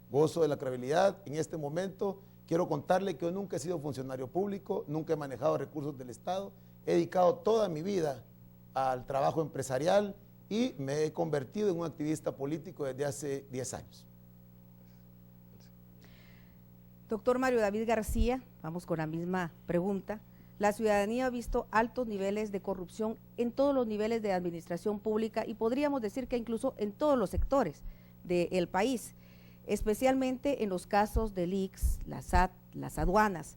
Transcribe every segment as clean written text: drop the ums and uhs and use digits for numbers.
Gozo de la credibilidad. En este momento quiero contarle que yo nunca he sido funcionario público, nunca he manejado recursos del Estado, he dedicado toda mi vida al trabajo empresarial y me he convertido en un activista político desde hace 10 años. Doctor Mario David García, vamos con la misma pregunta. La ciudadanía ha visto altos niveles de corrupción en todos los niveles de administración pública y podríamos decir que incluso en todos los sectores del país, especialmente en los casos del ICS, la SAT, las aduanas,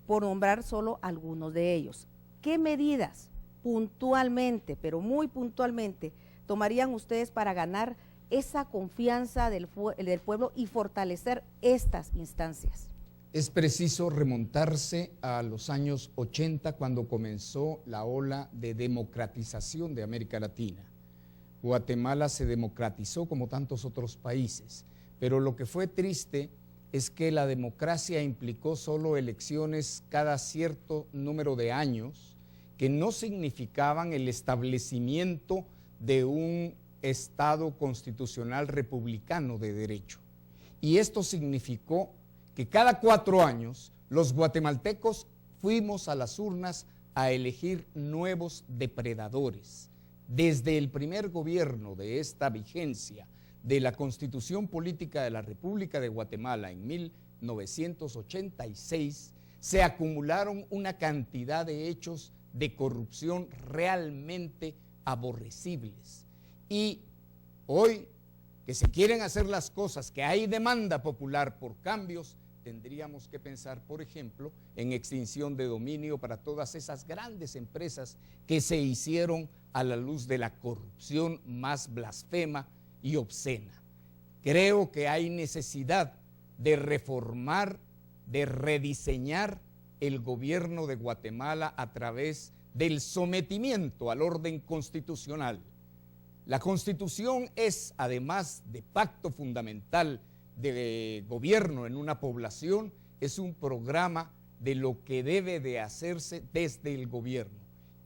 por nombrar solo algunos de ellos. ¿Qué medidas puntualmente, pero muy puntualmente, tomarían ustedes para ganar esa confianza del pueblo y fortalecer estas instancias? Es preciso remontarse a los años 80 cuando comenzó la ola de democratización de América Latina. Guatemala se democratizó como tantos otros países, pero lo que fue triste es que la democracia implicó solo elecciones cada cierto número de años que no significaban el establecimiento de un Estado constitucional republicano de derecho. Y esto significó que cada 4 años los guatemaltecos fuimos a las urnas a elegir nuevos depredadores. Desde el primer gobierno de esta vigencia de la Constitución Política de la República de Guatemala en 1986, se acumularon una cantidad de hechos de corrupción realmente aborrecibles. Y hoy, que se quieren hacer las cosas, que hay demanda popular por cambios, tendríamos que pensar, por ejemplo, en extinción de dominio para todas esas grandes empresas que se hicieron a la luz de la corrupción más blasfema y obscena. Creo que hay necesidad de reformar, de rediseñar el gobierno de Guatemala a través del sometimiento al orden constitucional. La Constitución es, además de pacto fundamental de gobierno en una población, es un programa de lo que debe de hacerse desde el gobierno.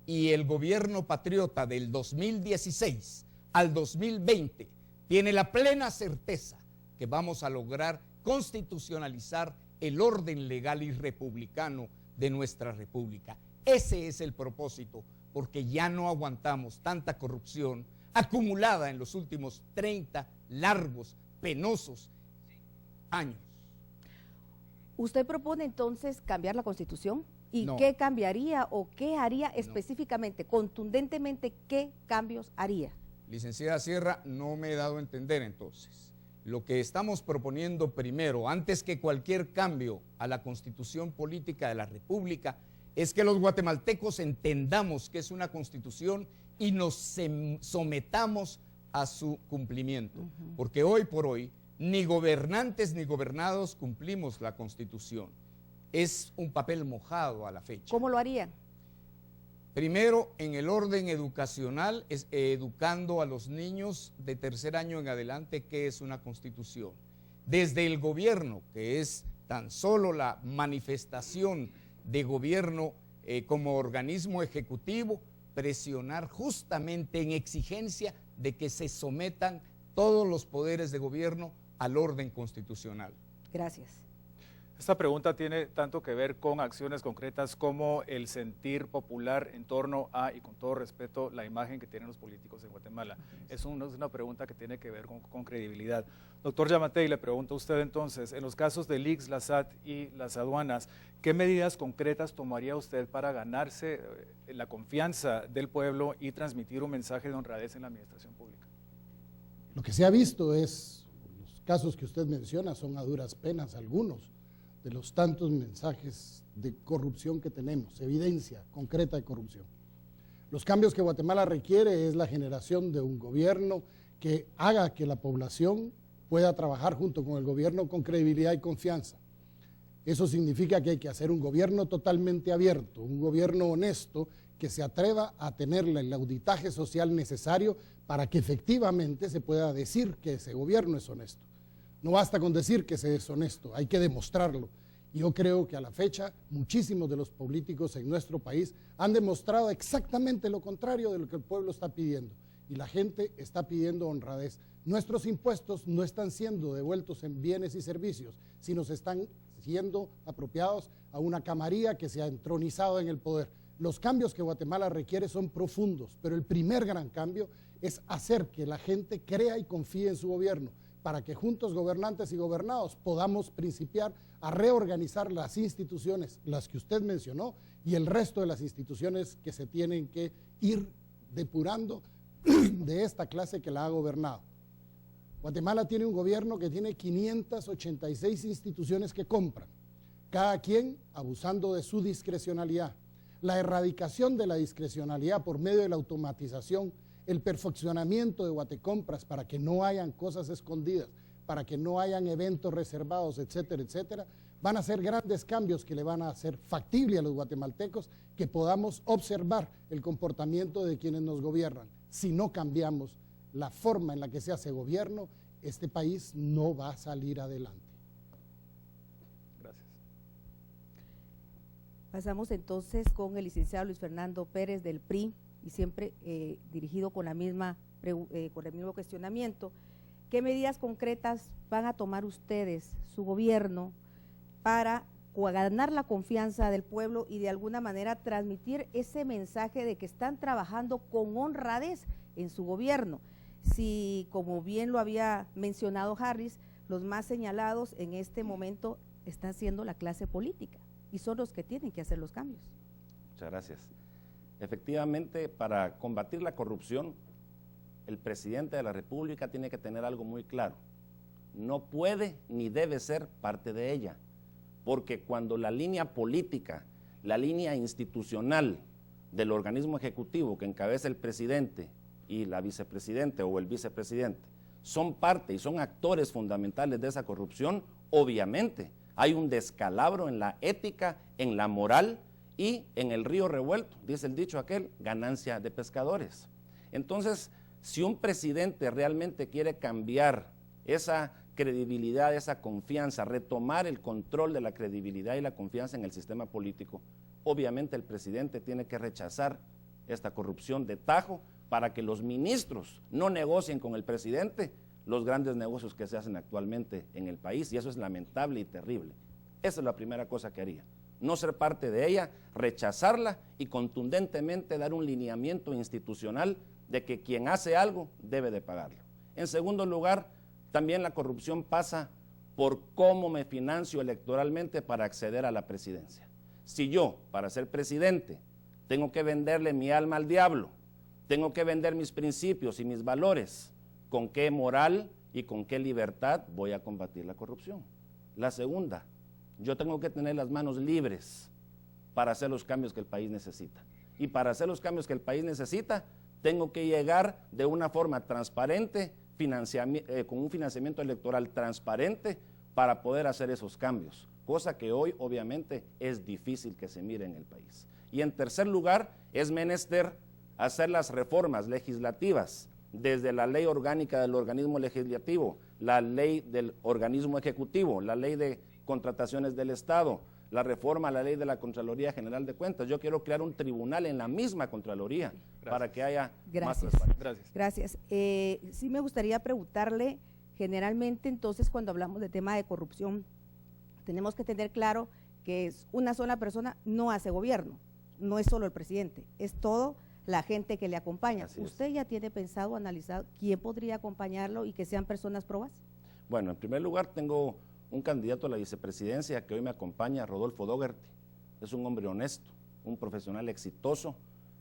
Y el gobierno patriota del 2016 al 2020 tiene la plena certeza que vamos a lograr constitucionalizar el orden legal y republicano de nuestra república. Ese es el propósito, porque ya no aguantamos tanta corrupción acumulada en los últimos 30 largos, penosos años. ¿Usted propone entonces cambiar la Constitución? ¿Y no. ¿Qué cambiaría o qué haría específicamente, contundentemente, qué cambios haría? Licenciada Sierra, no me he dado a entender entonces. Lo que estamos proponiendo primero, antes que cualquier cambio a la Constitución Política de la República, es que los guatemaltecos entendamos que es una Constitución y nos sometamos a su cumplimiento. Porque hoy por hoy, ni gobernantes ni gobernados cumplimos la Constitución. Es un papel mojado a la fecha. ¿Cómo lo harían? Primero, en el orden educacional, educando a los niños de 3er año en adelante qué es una Constitución. Desde el gobierno, que es tan solo la manifestación de gobierno como organismo ejecutivo, presionar justamente en exigencia de que se sometan todos los poderes de gobierno al orden constitucional. Gracias. Esta pregunta tiene tanto que ver con acciones concretas como el sentir popular en torno a, y con todo respeto, la imagen que tienen los políticos en Guatemala. Es una pregunta que tiene que ver con credibilidad. Doctor Yamatei, le pregunto a usted entonces, en los casos del ICS, la SAT y las aduanas, ¿qué medidas concretas tomaría usted para ganarse la confianza del pueblo y transmitir un mensaje de honradez en la administración pública? Lo que se ha visto es, los casos que usted menciona son a duras penas algunos de los tantos mensajes de corrupción que tenemos, evidencia concreta de corrupción. Los cambios que Guatemala requiere es la generación de un gobierno que haga que la población pueda trabajar junto con el gobierno con credibilidad y confianza. Eso significa que hay que hacer un gobierno totalmente abierto, un gobierno honesto que se atreva a tener el auditaje social necesario para que efectivamente se pueda decir que ese gobierno es honesto. No basta con decir que se es honesto, hay que demostrarlo. Yo creo que a la fecha muchísimos de los políticos en nuestro país han demostrado exactamente lo contrario de lo que el pueblo está pidiendo. y la gente está pidiendo honradez. Nuestros impuestos no están siendo devueltos en bienes y servicios, sino se están siendo apropiados a una camarilla que se ha entronizado en el poder. Los cambios que Guatemala requiere son profundos, pero el primer gran cambio es hacer que la gente crea y confíe en su gobierno, para que juntos, gobernantes y gobernados, podamos principiar a reorganizar las instituciones, las que usted mencionó, y el resto de las instituciones que se tienen que ir depurando de esta clase que la ha gobernado. Guatemala tiene un gobierno que tiene 586 instituciones que compran, cada quien abusando de su discrecionalidad. La erradicación de la discrecionalidad por medio de la automatización, el perfeccionamiento de Guatecompras para que no hayan cosas escondidas, para que no hayan eventos reservados, etcétera, etcétera, van a ser grandes cambios que le van a hacer factible a los guatemaltecos que podamos observar el comportamiento de quienes nos gobiernan. Si no cambiamos la forma en la que se hace gobierno, este país no va a salir adelante. Gracias. Pasamos entonces con el licenciado Luis Fernando Pérez del PRI, y siempre dirigido con el mismo cuestionamiento. ¿Qué medidas concretas van a tomar ustedes, su gobierno, para ganar la confianza del pueblo y de alguna manera transmitir ese mensaje de que están trabajando con honradez en su gobierno? Si, como bien lo había mencionado Harris, los más señalados en este momento están siendo la clase política y son los que tienen que hacer los cambios. Muchas gracias. Efectivamente, para combatir la corrupción, el presidente de la República tiene que tener algo muy claro. No puede ni debe ser parte de ella, porque cuando la línea política, la línea institucional del organismo ejecutivo que encabeza el presidente y la vicepresidente o el vicepresidente son parte y son actores fundamentales de esa corrupción, obviamente hay un descalabro en la ética, en la moral y en el río revuelto, dice el dicho aquel, ganancia de pescadores. Entonces, si un presidente realmente quiere cambiar esa credibilidad, esa confianza, retomar el control de la credibilidad y la confianza en el sistema político, obviamente el presidente tiene que rechazar esta corrupción de tajo para que los ministros no negocien con el presidente los grandes negocios que se hacen actualmente en el país, y eso es lamentable y terrible. Esa es la primera cosa que haría. No ser parte de ella, rechazarla y contundentemente dar un lineamiento institucional de que quien hace algo debe de pagarlo. En segundo lugar, también la corrupción pasa por cómo me financio electoralmente para acceder a la presidencia. Si yo, para ser presidente, tengo que venderle mi alma al diablo, tengo que vender mis principios y mis valores, ¿con qué moral y con qué libertad voy a combatir la corrupción? La segunda, yo tengo que tener las manos libres para hacer los cambios que el país necesita. Y para hacer los cambios que el país necesita, tengo que llegar de una forma transparente, con un financiamiento electoral transparente para poder hacer esos cambios, cosa que hoy obviamente es difícil que se mire en el país. Y en tercer lugar, es menester hacer las reformas legislativas, desde la ley orgánica del organismo legislativo, la ley del organismo ejecutivo, la ley de contrataciones del Estado, la reforma a la ley de la Contraloría General de Cuentas. Yo quiero crear un tribunal en la misma Contraloría para que haya más transparencia. Gracias. Sí me gustaría preguntarle, generalmente entonces cuando hablamos de tema de corrupción, tenemos que tener claro que es una sola persona no hace gobierno, no es solo el presidente, es todo la gente que le acompaña. ¿Usted ya tiene pensado, analizado quién podría acompañarlo y que sean personas probas? Bueno, en primer lugar tengo un candidato a la vicepresidencia que hoy me acompaña, Rodolfo Dougherty. Es un hombre honesto, un profesional exitoso,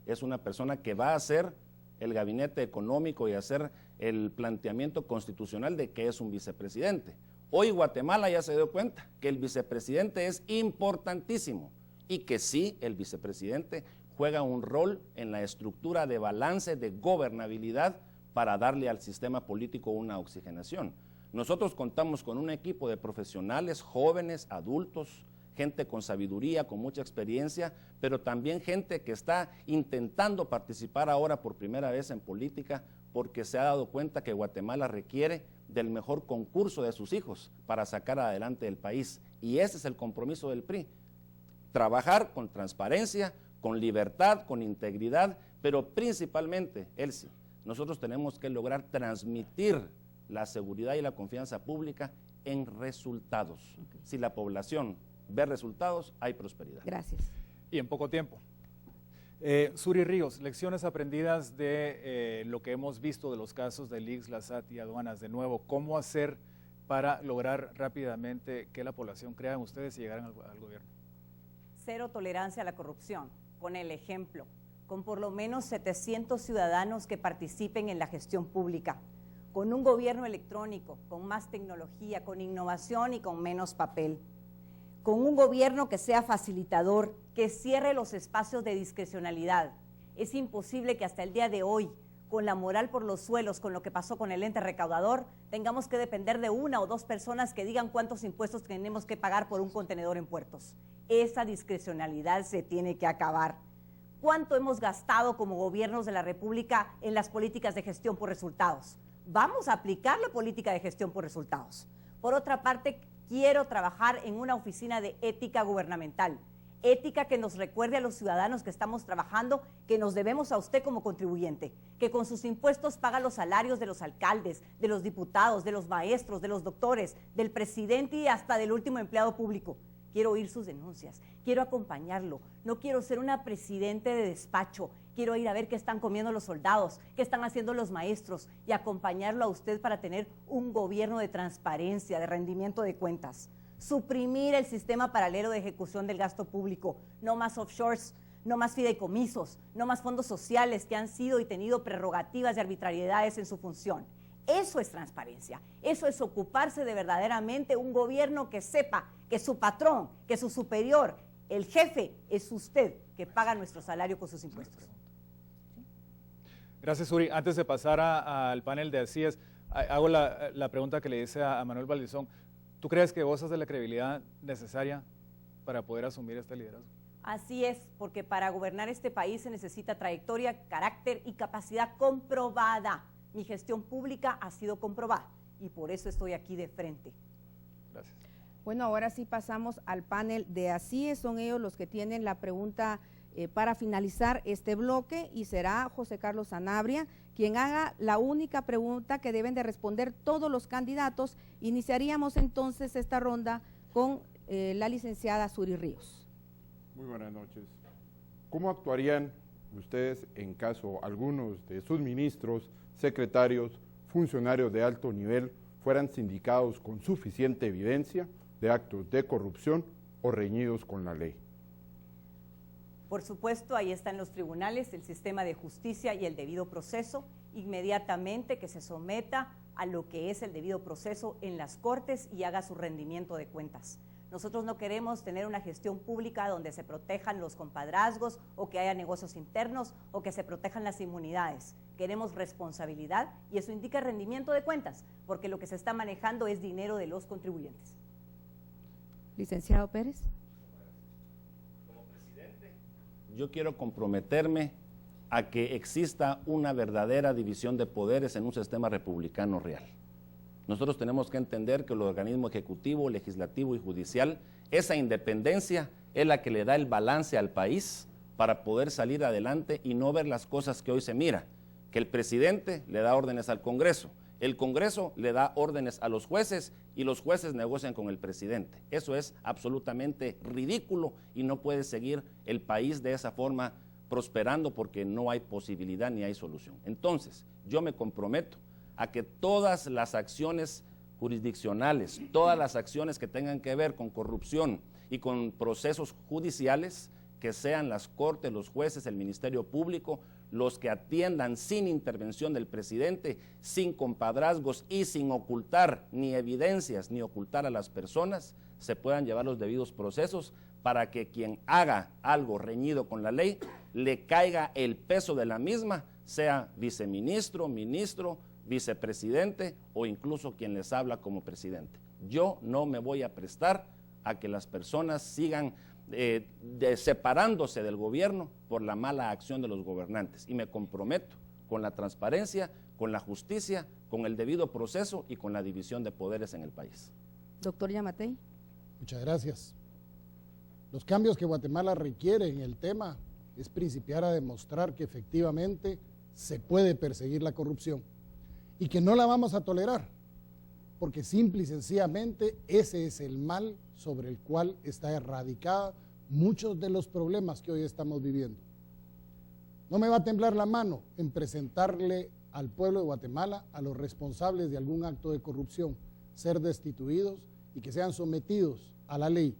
es una persona que va a hacer el gabinete económico y hacer el planteamiento constitucional de que es un vicepresidente. Hoy Guatemala ya se dio cuenta que el vicepresidente es importantísimo y que sí, el vicepresidente juega un rol en la estructura de balance de gobernabilidad para darle al sistema político una oxigenación. Nosotros contamos con un equipo de profesionales, jóvenes, adultos, gente con sabiduría, con mucha experiencia, pero también gente que está intentando participar ahora por primera vez en política porque se ha dado cuenta que Guatemala requiere del mejor concurso de sus hijos para sacar adelante el país. Y ese es el compromiso del PRI, trabajar con transparencia, con libertad, con integridad, pero principalmente, Elsie, nosotros tenemos que lograr transmitir la seguridad y la confianza pública en resultados. Okay. Si la población ve resultados, hay prosperidad. Gracias. Y en poco tiempo. Suri Ríos, lecciones aprendidas de lo que hemos visto de los casos de LICS, la SAT y aduanas. De nuevo, ¿cómo hacer para lograr rápidamente que la población crea en ustedes y llegaran al gobierno? Cero tolerancia a la corrupción, con el ejemplo, con por lo menos 700 ciudadanos que participen en la gestión pública, con un gobierno electrónico, con más tecnología, con innovación y con menos papel, con un gobierno que sea facilitador, que cierre los espacios de discrecionalidad. Es imposible que hasta el día de hoy, con la moral por los suelos, con lo que pasó con el ente recaudador, tengamos que depender de una o dos personas que digan cuántos impuestos tenemos que pagar por un contenedor en puertos. Esa discrecionalidad se tiene que acabar. ¿Cuánto hemos gastado como gobiernos de la República en las políticas de gestión por resultados? Vamos a aplicar la política de gestión por resultados. Por otra parte, quiero trabajar en una oficina de ética gubernamental. Ética que nos recuerde a los ciudadanos que estamos trabajando que nos debemos a usted como contribuyente, que con sus impuestos paga los salarios de los alcaldes, de los diputados, de los maestros, de los doctores, del presidente y hasta del último empleado público. Quiero oír sus denuncias, quiero acompañarlo, no quiero ser una presidente de despacho, quiero ir a ver qué están comiendo los soldados, qué están haciendo los maestros y acompañarlo a usted para tener un gobierno de transparencia, de rendimiento de cuentas. Suprimir el sistema paralelo de ejecución del gasto público, no más offshores, no más fideicomisos, no más fondos sociales que han sido y tenido prerrogativas y arbitrariedades en su función. Eso es transparencia, eso es ocuparse de verdaderamente un gobierno que sepa que su patrón, que su superior, el jefe es usted que paga nuestro salario con sus impuestos. Gracias, Suri. Antes de pasar al panel de ASIES, hago la pregunta que le hice a Manuel Valdizón. ¿Tú crees que gozas de la credibilidad necesaria para poder asumir este liderazgo? Así es, porque para gobernar este país se necesita trayectoria, carácter y capacidad comprobada. Mi gestión pública ha sido comprobada y por eso estoy aquí de frente. Gracias. Bueno, ahora sí pasamos al panel de ASIES. Son ellos los que tienen la pregunta para finalizar este bloque y será José Carlos Sanabria quien haga la única pregunta que deben de responder todos los candidatos. Iniciaríamos entonces esta ronda con la licenciada Suri Ríos. Muy buenas noches. ¿Cómo actuarían ustedes en caso algunos de sus ministros, secretarios, funcionarios de alto nivel fueran sindicados con suficiente evidencia de actos de corrupción o reñidos con la ley? Por supuesto, ahí están los tribunales, el sistema de justicia y el debido proceso, inmediatamente que se someta a lo que es el debido proceso en las cortes y haga su rendimiento de cuentas. Nosotros no queremos tener una gestión pública donde se protejan los compadrazgos o que haya negocios internos o que se protejan las inmunidades. Queremos responsabilidad y eso indica rendimiento de cuentas, porque lo que se está manejando es dinero de los contribuyentes. Licenciado Pérez. Como presidente, yo quiero comprometerme a que exista una verdadera división de poderes en un sistema republicano real. Nosotros tenemos que entender que el organismo ejecutivo, legislativo y judicial, esa independencia es la que le da el balance al país para poder salir adelante y no ver las cosas que hoy se mira, que el presidente le da órdenes al Congreso, el Congreso le da órdenes a los jueces y los jueces negocian con el presidente. Eso es absolutamente ridículo y no puede seguir el país de esa forma prosperando porque no hay posibilidad ni hay solución. Entonces, yo me comprometo a que todas las acciones jurisdiccionales, todas las acciones que tengan que ver con corrupción y con procesos judiciales, que sean las cortes, los jueces, el Ministerio Público, los que atiendan sin intervención del presidente, sin compadrazgos y sin ocultar ni evidencias ni ocultar a las personas, se puedan llevar los debidos procesos para que quien haga algo reñido con la ley, le caiga el peso de la misma, sea viceministro, ministro, vicepresidente o incluso quien les habla como presidente. Yo no me voy a prestar a que las personas sigan separándose del gobierno por la mala acción de los gobernantes y me comprometo con la transparencia, con la justicia, con el debido proceso y con la división de poderes en el país. Doctor Yamatei. Muchas gracias. Los cambios que Guatemala requiere en el tema es principiar a demostrar que efectivamente se puede perseguir la corrupción y que no la vamos a tolerar, porque simple y sencillamente ese es el mal sobre el cual está erradicada muchos de los problemas que hoy estamos viviendo. No me va a temblar la mano en presentarle al pueblo de Guatemala a los responsables de algún acto de corrupción, ser destituidos y que sean sometidos a la ley.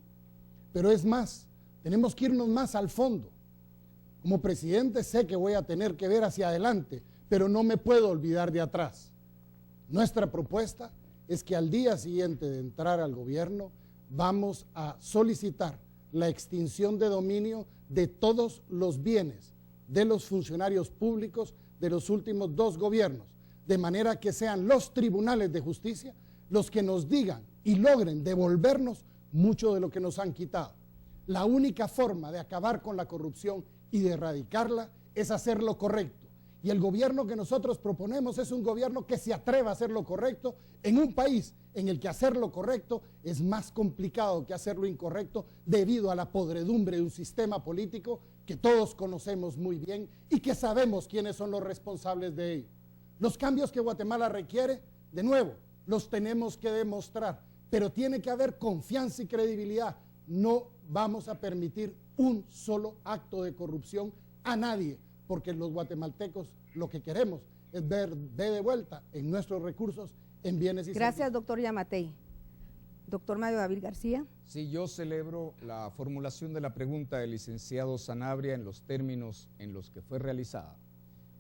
Pero es más, tenemos que irnos más al fondo. Como presidente sé que voy a tener que ver hacia adelante, pero no me puedo olvidar de atrás. Nuestra propuesta es que al día siguiente de entrar al gobierno vamos a solicitar la extinción de dominio de todos los bienes de los funcionarios públicos de los últimos 2 gobiernos, de manera que sean los tribunales de justicia los que nos digan y logren devolvernos mucho de lo que nos han quitado. La única forma de acabar con la corrupción y de erradicarla es hacer lo correcto. Y el gobierno que nosotros proponemos es un gobierno que se atreva a hacer lo correcto en un país en el que hacer lo correcto es más complicado que hacer lo incorrecto debido a la podredumbre de un sistema político que todos conocemos muy bien y que sabemos quiénes son los responsables de ello. Los cambios que Guatemala requiere, de nuevo, los tenemos que demostrar, pero tiene que haber confianza y credibilidad. No vamos a permitir un solo acto de corrupción a nadie, porque los guatemaltecos lo que queremos es ver de vuelta en nuestros recursos en bienes y Gracias, servicios. doctor Yamatei. Doctor Mario David García. Sí, yo celebro la formulación de la pregunta del licenciado Sanabria en los términos en los que fue realizada,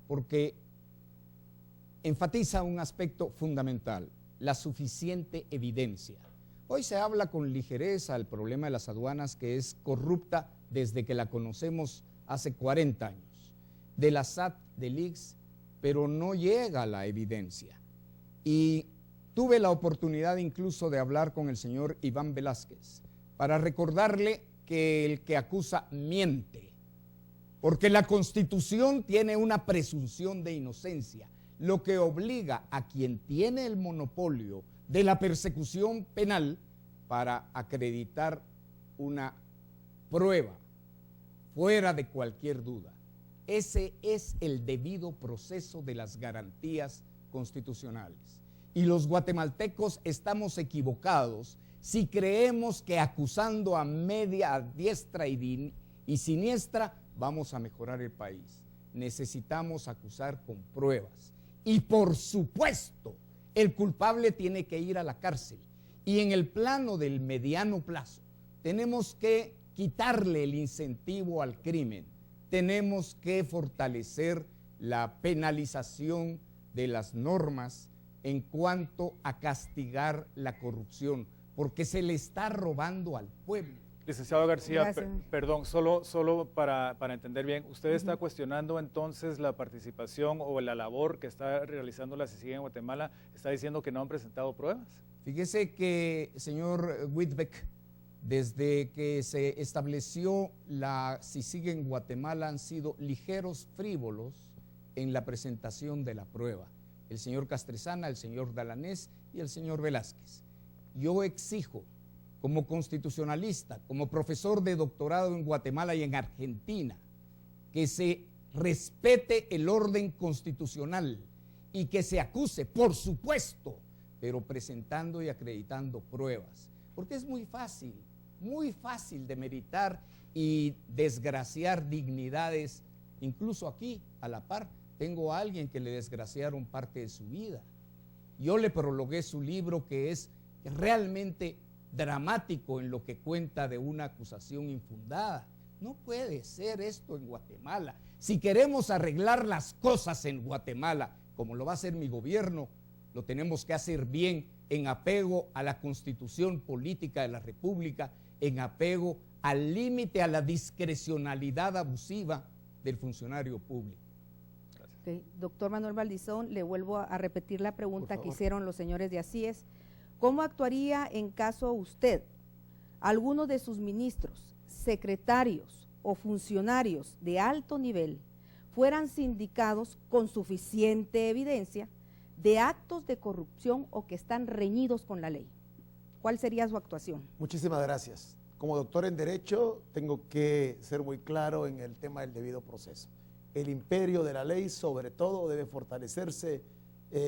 porque enfatiza un aspecto fundamental, la suficiente evidencia. Hoy se habla con ligereza del problema de las aduanas, que es corrupta desde que la conocemos hace 40 años, de la SAT, del ICS, pero no llega a la evidencia. Y tuve la oportunidad incluso de hablar con el señor Iván Velázquez para recordarle que el que acusa miente, porque la Constitución tiene una presunción de inocencia, lo que obliga a quien tiene el monopolio de la persecución penal para acreditar una prueba fuera de cualquier duda. Ese es el debido proceso de las garantías constitucionales. Y los guatemaltecos estamos equivocados si creemos que acusando a media, a diestra y siniestra vamos a mejorar el país. Necesitamos acusar con pruebas. Y por supuesto, el culpable tiene que ir a la cárcel. Y en el plano del mediano plazo, tenemos que quitarle el incentivo al crimen. Tenemos que fortalecer la penalización de las normas en cuanto a castigar la corrupción, porque se le está robando al pueblo. Licenciado García, Gracias. perdón, solo para entender bien, ¿usted está cuestionando entonces la participación o la labor que está realizando la CICIG en Guatemala? ¿Está diciendo que no han presentado pruebas? Fíjese que, señor Whitbeck, desde que se estableció la CICIG en Guatemala han sido ligeros frívolos en la presentación de la prueba. El señor Castresana, el señor Dalanés y el señor Velázquez. Yo exijo, como constitucionalista, como profesor de doctorado en Guatemala y en Argentina, que se respete el orden constitucional y que se acuse, por supuesto, pero presentando y acreditando pruebas. Porque es muy fácil demeritar y desgraciar dignidades, incluso aquí, a la par. Tengo a alguien que le desgraciaron parte de su vida. Yo le prologué su libro, que es realmente dramático en lo que cuenta de una acusación infundada. No puede ser esto en Guatemala. Si queremos arreglar las cosas en Guatemala, como lo va a hacer mi gobierno, lo tenemos que hacer bien, en apego a la Constitución política de la República, en apego al límite, a la discrecionalidad abusiva del funcionario público. Okay. Doctor Manuel Valdizón, le vuelvo a repetir la pregunta que hicieron los señores de Asíes. ¿Cómo actuaría en caso usted, alguno de sus ministros, secretarios o funcionarios de alto nivel fueran sindicados con suficiente evidencia de actos de corrupción o que están reñidos con la ley? ¿Cuál sería su actuación? Muchísimas gracias. Como doctor en Derecho, tengo que ser muy claro en el tema del debido proceso. el imperio de la ley, sobre todo, debe fortalecerse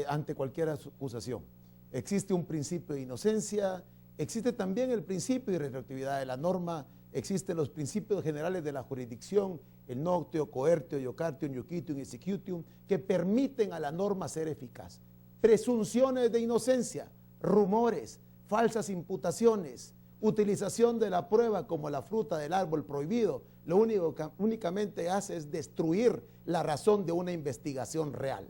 ante cualquier acusación. Existe un principio de inocencia, existe también el principio de retroactividad de la norma, existen los principios generales de la jurisdicción, el noctio, coertio, iocartio, iuquitium y executium, que permiten a la norma ser eficaz. Presunciones de inocencia, rumores, falsas imputaciones, utilización de la prueba como la fruta del árbol prohibido, lo único que únicamente hace es destruir la razón de una investigación real.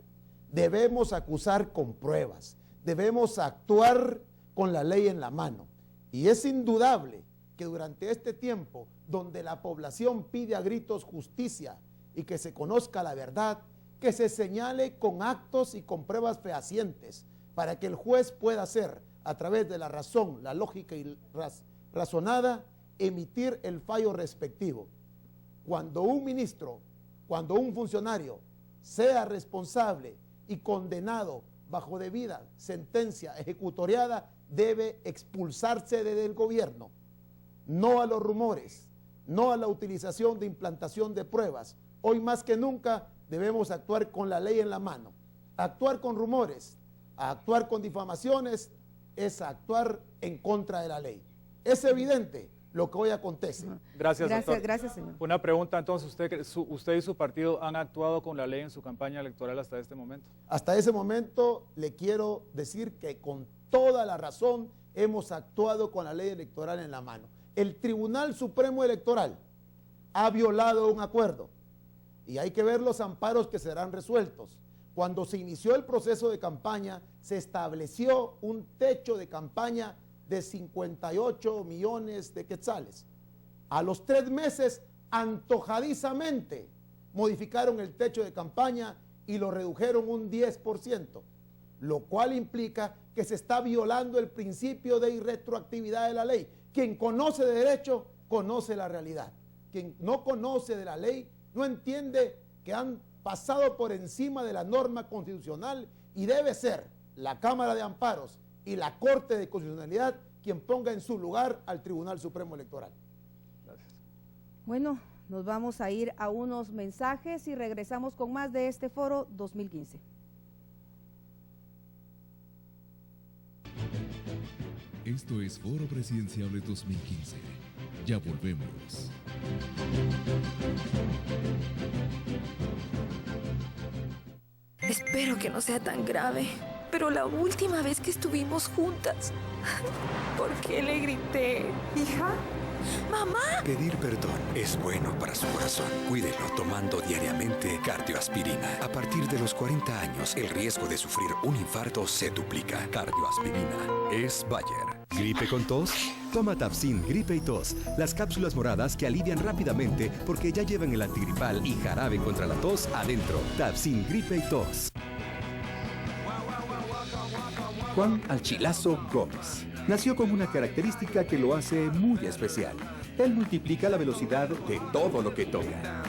Debemos acusar con pruebas, debemos actuar con la ley en la mano. Y es indudable que durante este tiempo, donde la población pide a gritos justicia y que se conozca la verdad, que se señale con actos y con pruebas fehacientes, para que el juez pueda hacer, a través de la razón, la lógica y razonada, emitir el fallo respectivo. Cuando un ministro, cuando un funcionario sea responsable y condenado bajo debida sentencia ejecutoriada, debe expulsarse del gobierno. No a los rumores, no a la utilización de implantación de pruebas. Hoy más que nunca debemos actuar con la ley en la mano. Actuar con rumores, actuar con difamaciones, es actuar en contra de la ley. Es evidente lo que hoy acontece. Gracias, doctor. Gracias, señor. Una pregunta entonces, ¿usted y su partido han actuado con la ley en su campaña electoral hasta este momento? Hasta ese momento le quiero decir que con toda la razón hemos actuado con la ley electoral en la mano. El Tribunal Supremo Electoral ha violado un acuerdo y hay que ver los amparos que serán resueltos. Cuando se inició el proceso de campaña, se estableció un techo de campaña de 58 millones de quetzales. A los 3 meses, antojadizamente, modificaron el techo de campaña y lo redujeron un 10%, lo cual implica que se está violando el principio de irretroactividad de la ley. Quien conoce de derecho, conoce la realidad. Quien no conoce de la ley, no entiende que han pasado por encima de la norma constitucional y debe ser la Cámara de Amparos y la Corte de Constitucionalidad quien ponga en su lugar al Tribunal Supremo Electoral. Gracias. Bueno, nos vamos a ir a unos mensajes y regresamos con más de este foro 2015. Esto es Foro Presidenciable 2015. Ya volvemos. Espero que no sea tan grave, pero la última vez que estuvimos juntas, ¿por qué le grité? ¿Hija? ¡Mamá! Pedir perdón es bueno para su corazón. Cuídelo tomando diariamente cardioaspirina. A partir de los 40 años, el riesgo de sufrir un infarto se duplica. Cardioaspirina es Bayer. ¿Gripe con tos? Toma Tapsin Gripe y Tos, las cápsulas moradas que alivian rápidamente porque ya llevan el antigripal y jarabe contra la tos adentro. Tapsin Gripe y Tos. Juan Alchilazo Gómez nació con una característica que lo hace muy especial. Él multiplica la velocidad de todo lo que toca.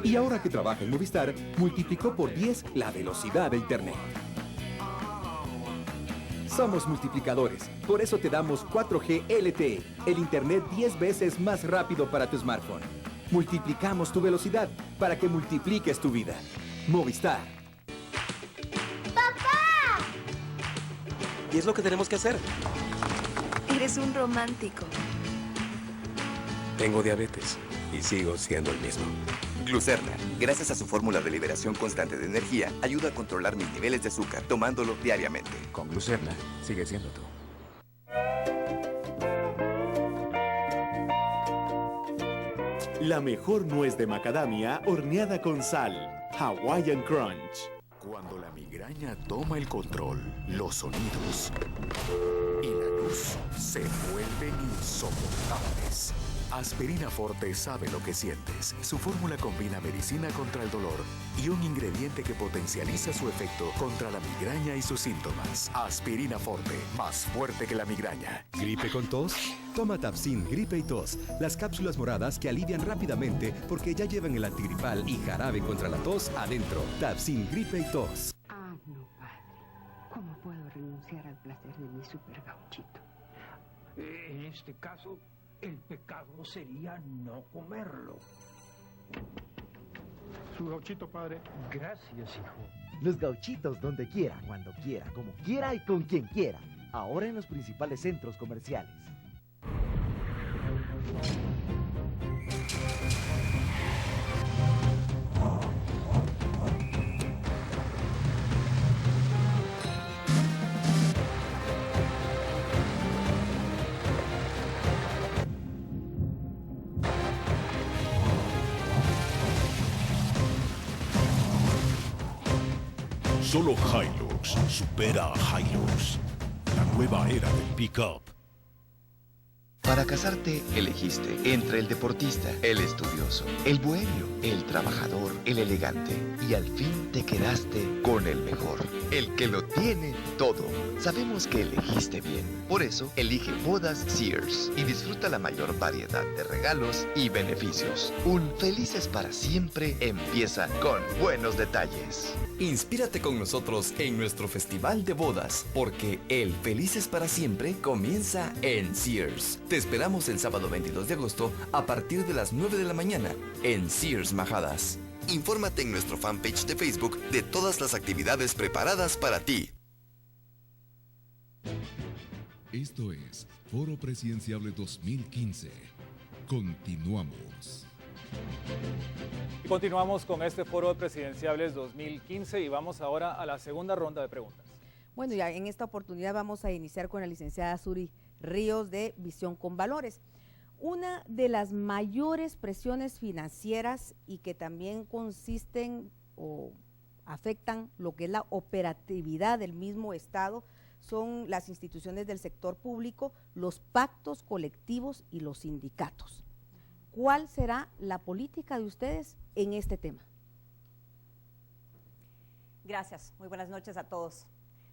Y ahora que trabaja en Movistar, multiplicó por 10 la velocidad de Internet. Somos multiplicadores, por eso te damos 4G LTE, el Internet 10 veces más rápido para tu smartphone. Multiplicamos tu velocidad para que multipliques tu vida. Movistar. ¡Papá! ¿Y es lo que tenemos que hacer? Eres un romántico. Tengo diabetes y sigo siendo el mismo. Glucerna, gracias a su fórmula de liberación constante de energía, ayuda a controlar mis niveles de azúcar tomándolo diariamente. Con Glucerna, sigue siendo tú. La mejor nuez de macadamia horneada con sal. Hawaiian Crunch. Cuando la migraña toma el control, los sonidos y la luz se vuelven insoportables. Aspirina Forte sabe lo que sientes. Su fórmula combina medicina contra el dolor y un ingrediente que potencializa su efecto contra la migraña y sus síntomas. Aspirina Forte, más fuerte que la migraña. ¿Gripe con tos? Toma Tapsin Gripe y Tos, las cápsulas moradas que alivian rápidamente porque ya llevan el antigripal y jarabe contra la tos adentro. Tapsin Gripe y Tos. Ah, no, padre. ¿Cómo puedo renunciar al placer de mi super gauchito? En este caso, el pecado sería no comerlo. Su gauchito, padre. Gracias, hijo. Los gauchitos donde quiera, cuando quiera, como quiera y con quien quiera. Ahora en los principales centros comerciales. Solo Hilux supera a Hilux, la nueva era del pick-up. Para casarte, elegiste entre el deportista, el estudioso, el bohemio, el trabajador, el elegante y al fin te quedaste con el mejor, el que lo tiene todo. Sabemos que elegiste bien, por eso elige Bodas Sears y disfruta la mayor variedad de regalos y beneficios. Un Felices para Siempre empieza con buenos detalles. Inspírate con nosotros en nuestro festival de bodas, porque el Felices para Siempre comienza en Sears. Te esperamos el sábado 22 de agosto a partir de las 9 de la mañana en Sears Majadas. Infórmate en nuestro fanpage de Facebook de todas las actividades preparadas para ti. Esto es Foro Presidenciable 2015. Continuamos. Y continuamos con este Foro de Presidenciables 2015 y vamos ahora a la segunda ronda de preguntas. Bueno, ya en esta oportunidad vamos a iniciar con la licenciada Suri Ríos de Visión con Valores. Una de las mayores presiones financieras y que también consisten o afectan lo que es la operatividad del mismo Estado son las instituciones del sector público, los pactos colectivos y los sindicatos. ¿Cuál será la política de ustedes en este tema? Gracias, muy buenas noches a todos.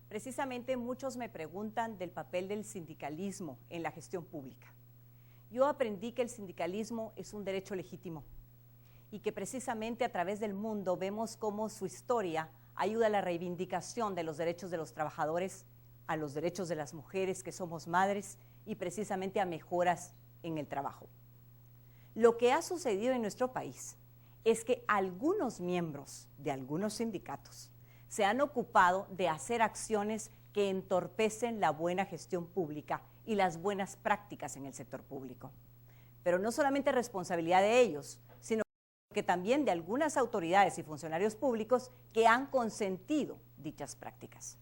Precisamente muchos me preguntan del papel del sindicalismo en la gestión pública. Yo aprendí que el sindicalismo es un derecho legítimo y que precisamente a través del mundo vemos cómo su historia ayuda a la reivindicación de los derechos de los trabajadores, a los derechos de las mujeres que somos madres y precisamente a mejoras en el trabajo. Lo que ha sucedido en nuestro país es que algunos miembros de algunos sindicatos se han ocupado de hacer acciones que entorpecen la buena gestión pública y las buenas prácticas en el sector público. Pero no solamente responsabilidad de ellos, sino que también de algunas autoridades y funcionarios públicos que han consentido dichas prácticas.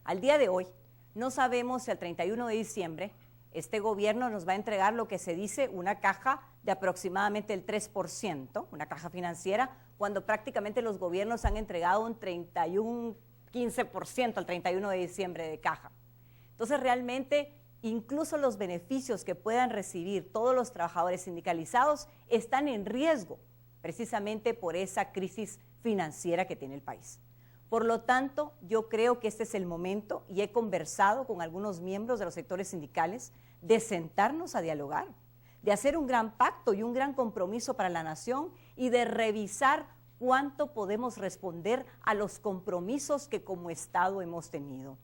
Al día de hoy, no sabemos si al 31 de diciembre este gobierno nos va a entregar lo que se dice una caja de aproximadamente el 3%, una caja financiera, cuando prácticamente los gobiernos han entregado un 15% al 31 de diciembre de caja. Entonces realmente incluso los beneficios que puedan recibir todos los trabajadores sindicalizados están en riesgo precisamente por esa crisis financiera que tiene el país. Por lo tanto, yo creo que este es el momento y he conversado con algunos miembros de los sectores sindicales de sentarnos a dialogar, de hacer un gran pacto y un gran compromiso para la nación y de revisar cuánto podemos responder a los compromisos que como Estado hemos tenido.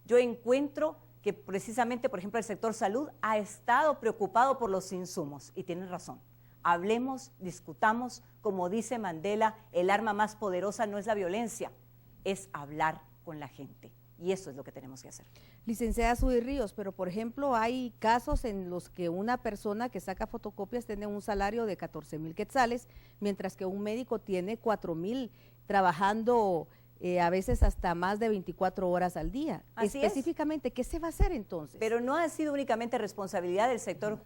Yo encuentro que precisamente, por ejemplo, el sector salud ha estado preocupado por los insumos y tienen razón. Hablemos, discutamos, como dice Mandela, el arma más poderosa no es la violencia, es hablar con la gente. Y eso es lo que tenemos que hacer. Licenciada Suri Ríos, pero por ejemplo hay casos en los que una persona que saca fotocopias tiene un salario de 14,000 quetzales, mientras que un médico tiene 4,000 trabajando a veces hasta más de 24 horas al día. Así específicamente, ¿qué se va a hacer entonces? Pero no ha sido únicamente responsabilidad del sector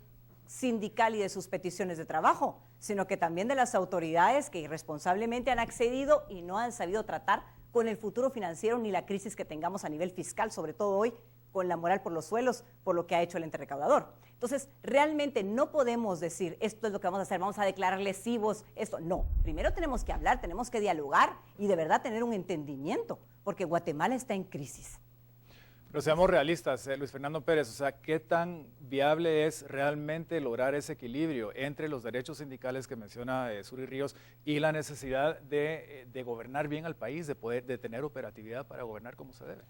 sindical y de sus peticiones de trabajo, sino que también de las autoridades que irresponsablemente han accedido y no han sabido tratar con el futuro financiero ni la crisis que tengamos a nivel fiscal, sobre todo hoy con la moral por los suelos, por lo que ha hecho el ente recaudador. Entonces, realmente no podemos decir, esto es lo que vamos a hacer, vamos a declarar lesivos, esto. No, primero tenemos que hablar, tenemos que dialogar y de verdad tener un entendimiento, porque Guatemala está en crisis. Pero seamos realistas, Luis Fernando Pérez, o sea, ¿qué tan viable es realmente lograr ese equilibrio entre los derechos sindicales que menciona Suri Ríos y la necesidad de gobernar bien al país, de tener operatividad para gobernar como se debe?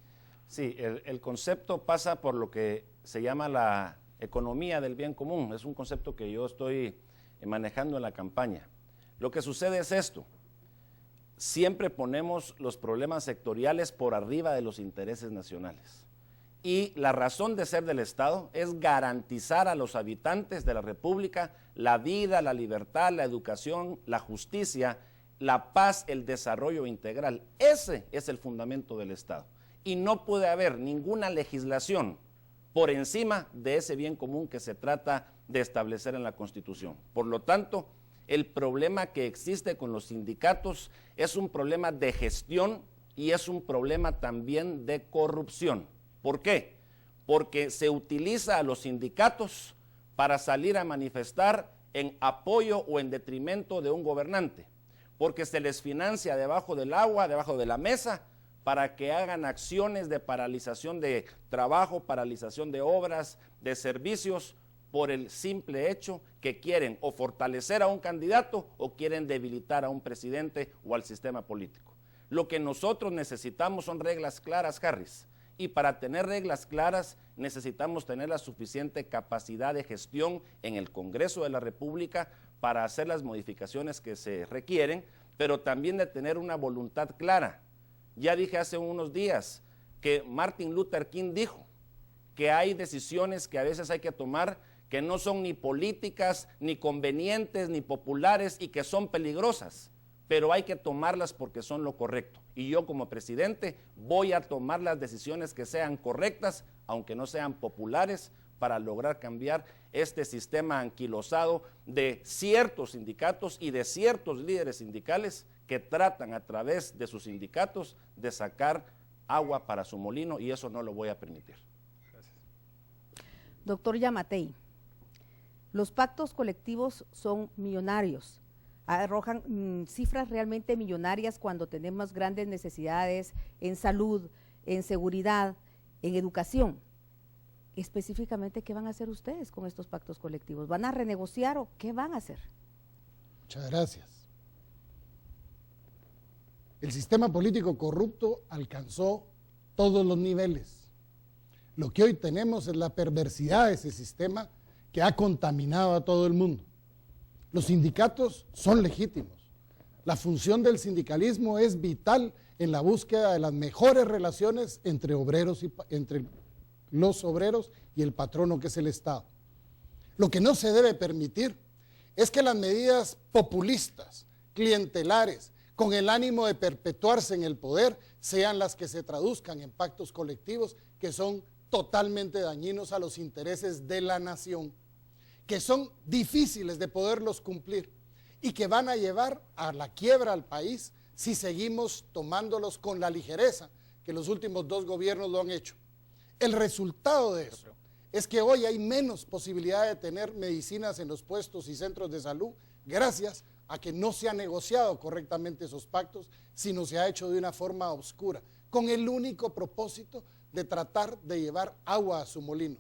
Sí, el concepto pasa por lo que se llama la economía del bien común. Es un concepto que yo estoy manejando en la campaña. Lo que sucede es esto. siempre ponemos los problemas sectoriales por arriba de los intereses nacionales. Y la razón de ser del Estado es garantizar a los habitantes de la República la vida, la libertad, la educación, la justicia, la paz, el desarrollo integral. Ese es el fundamento del Estado. Y no puede haber ninguna legislación por encima de ese bien común que se trata de establecer en la Constitución. Por lo tanto, el problema que existe con los sindicatos es un problema de gestión y es un problema también de corrupción. ¿Por qué? Porque se utiliza a los sindicatos para salir a manifestar en apoyo o en detrimento de un gobernante, porque se les financia debajo del agua, debajo de la mesa, para que hagan acciones de paralización de trabajo, paralización de obras, de servicios, por el simple hecho que quieren o fortalecer a un candidato o quieren debilitar a un presidente o al sistema político. Lo que nosotros necesitamos son reglas claras, Harris. Y para tener reglas claras necesitamos tener la suficiente capacidad de gestión en el Congreso de la República para hacer las modificaciones que se requieren, pero también de tener una voluntad clara. Ya dije hace unos días que Martin Luther King dijo que hay decisiones que a veces hay que tomar que no son ni políticas, ni convenientes, ni populares y que son peligrosas, pero hay que tomarlas porque son lo correcto. Y yo como presidente voy a tomar las decisiones que sean correctas, aunque no sean populares, para lograr cambiar este sistema anquilosado de ciertos sindicatos y de ciertos líderes sindicales que tratan a través de sus sindicatos de sacar agua para su molino, y eso no lo voy a permitir. Gracias. Doctor Yamatei, los pactos colectivos son millonarios, arrojan cifras realmente millonarias cuando tenemos grandes necesidades en salud, en seguridad, en educación. Específicamente, ¿qué van a hacer ustedes con estos pactos colectivos? ¿Van a renegociar o qué van a hacer? Muchas gracias. El sistema político corrupto alcanzó todos los niveles. Lo que hoy tenemos es la perversidad de ese sistema que ha contaminado a todo el mundo. Los sindicatos son legítimos. La función del sindicalismo es vital en la búsqueda de las mejores relaciones entre obreros y entre los obreros y el patrono, que es el Estado. Lo que no se debe permitir es que las medidas populistas, clientelares, con el ánimo de perpetuarse en el poder, sean las que se traduzcan en pactos colectivos que son totalmente dañinos a los intereses de la nación, que son difíciles de poderlos cumplir y que van a llevar a la quiebra al país si seguimos tomándolos con la ligereza que los últimos dos gobiernos lo han hecho. El resultado de eso es que hoy hay menos posibilidad de tener medicinas en los puestos y centros de salud gracias a que no se han negociado correctamente esos pactos, sino se ha hecho de una forma oscura, con el único propósito de tratar de llevar agua a su molino.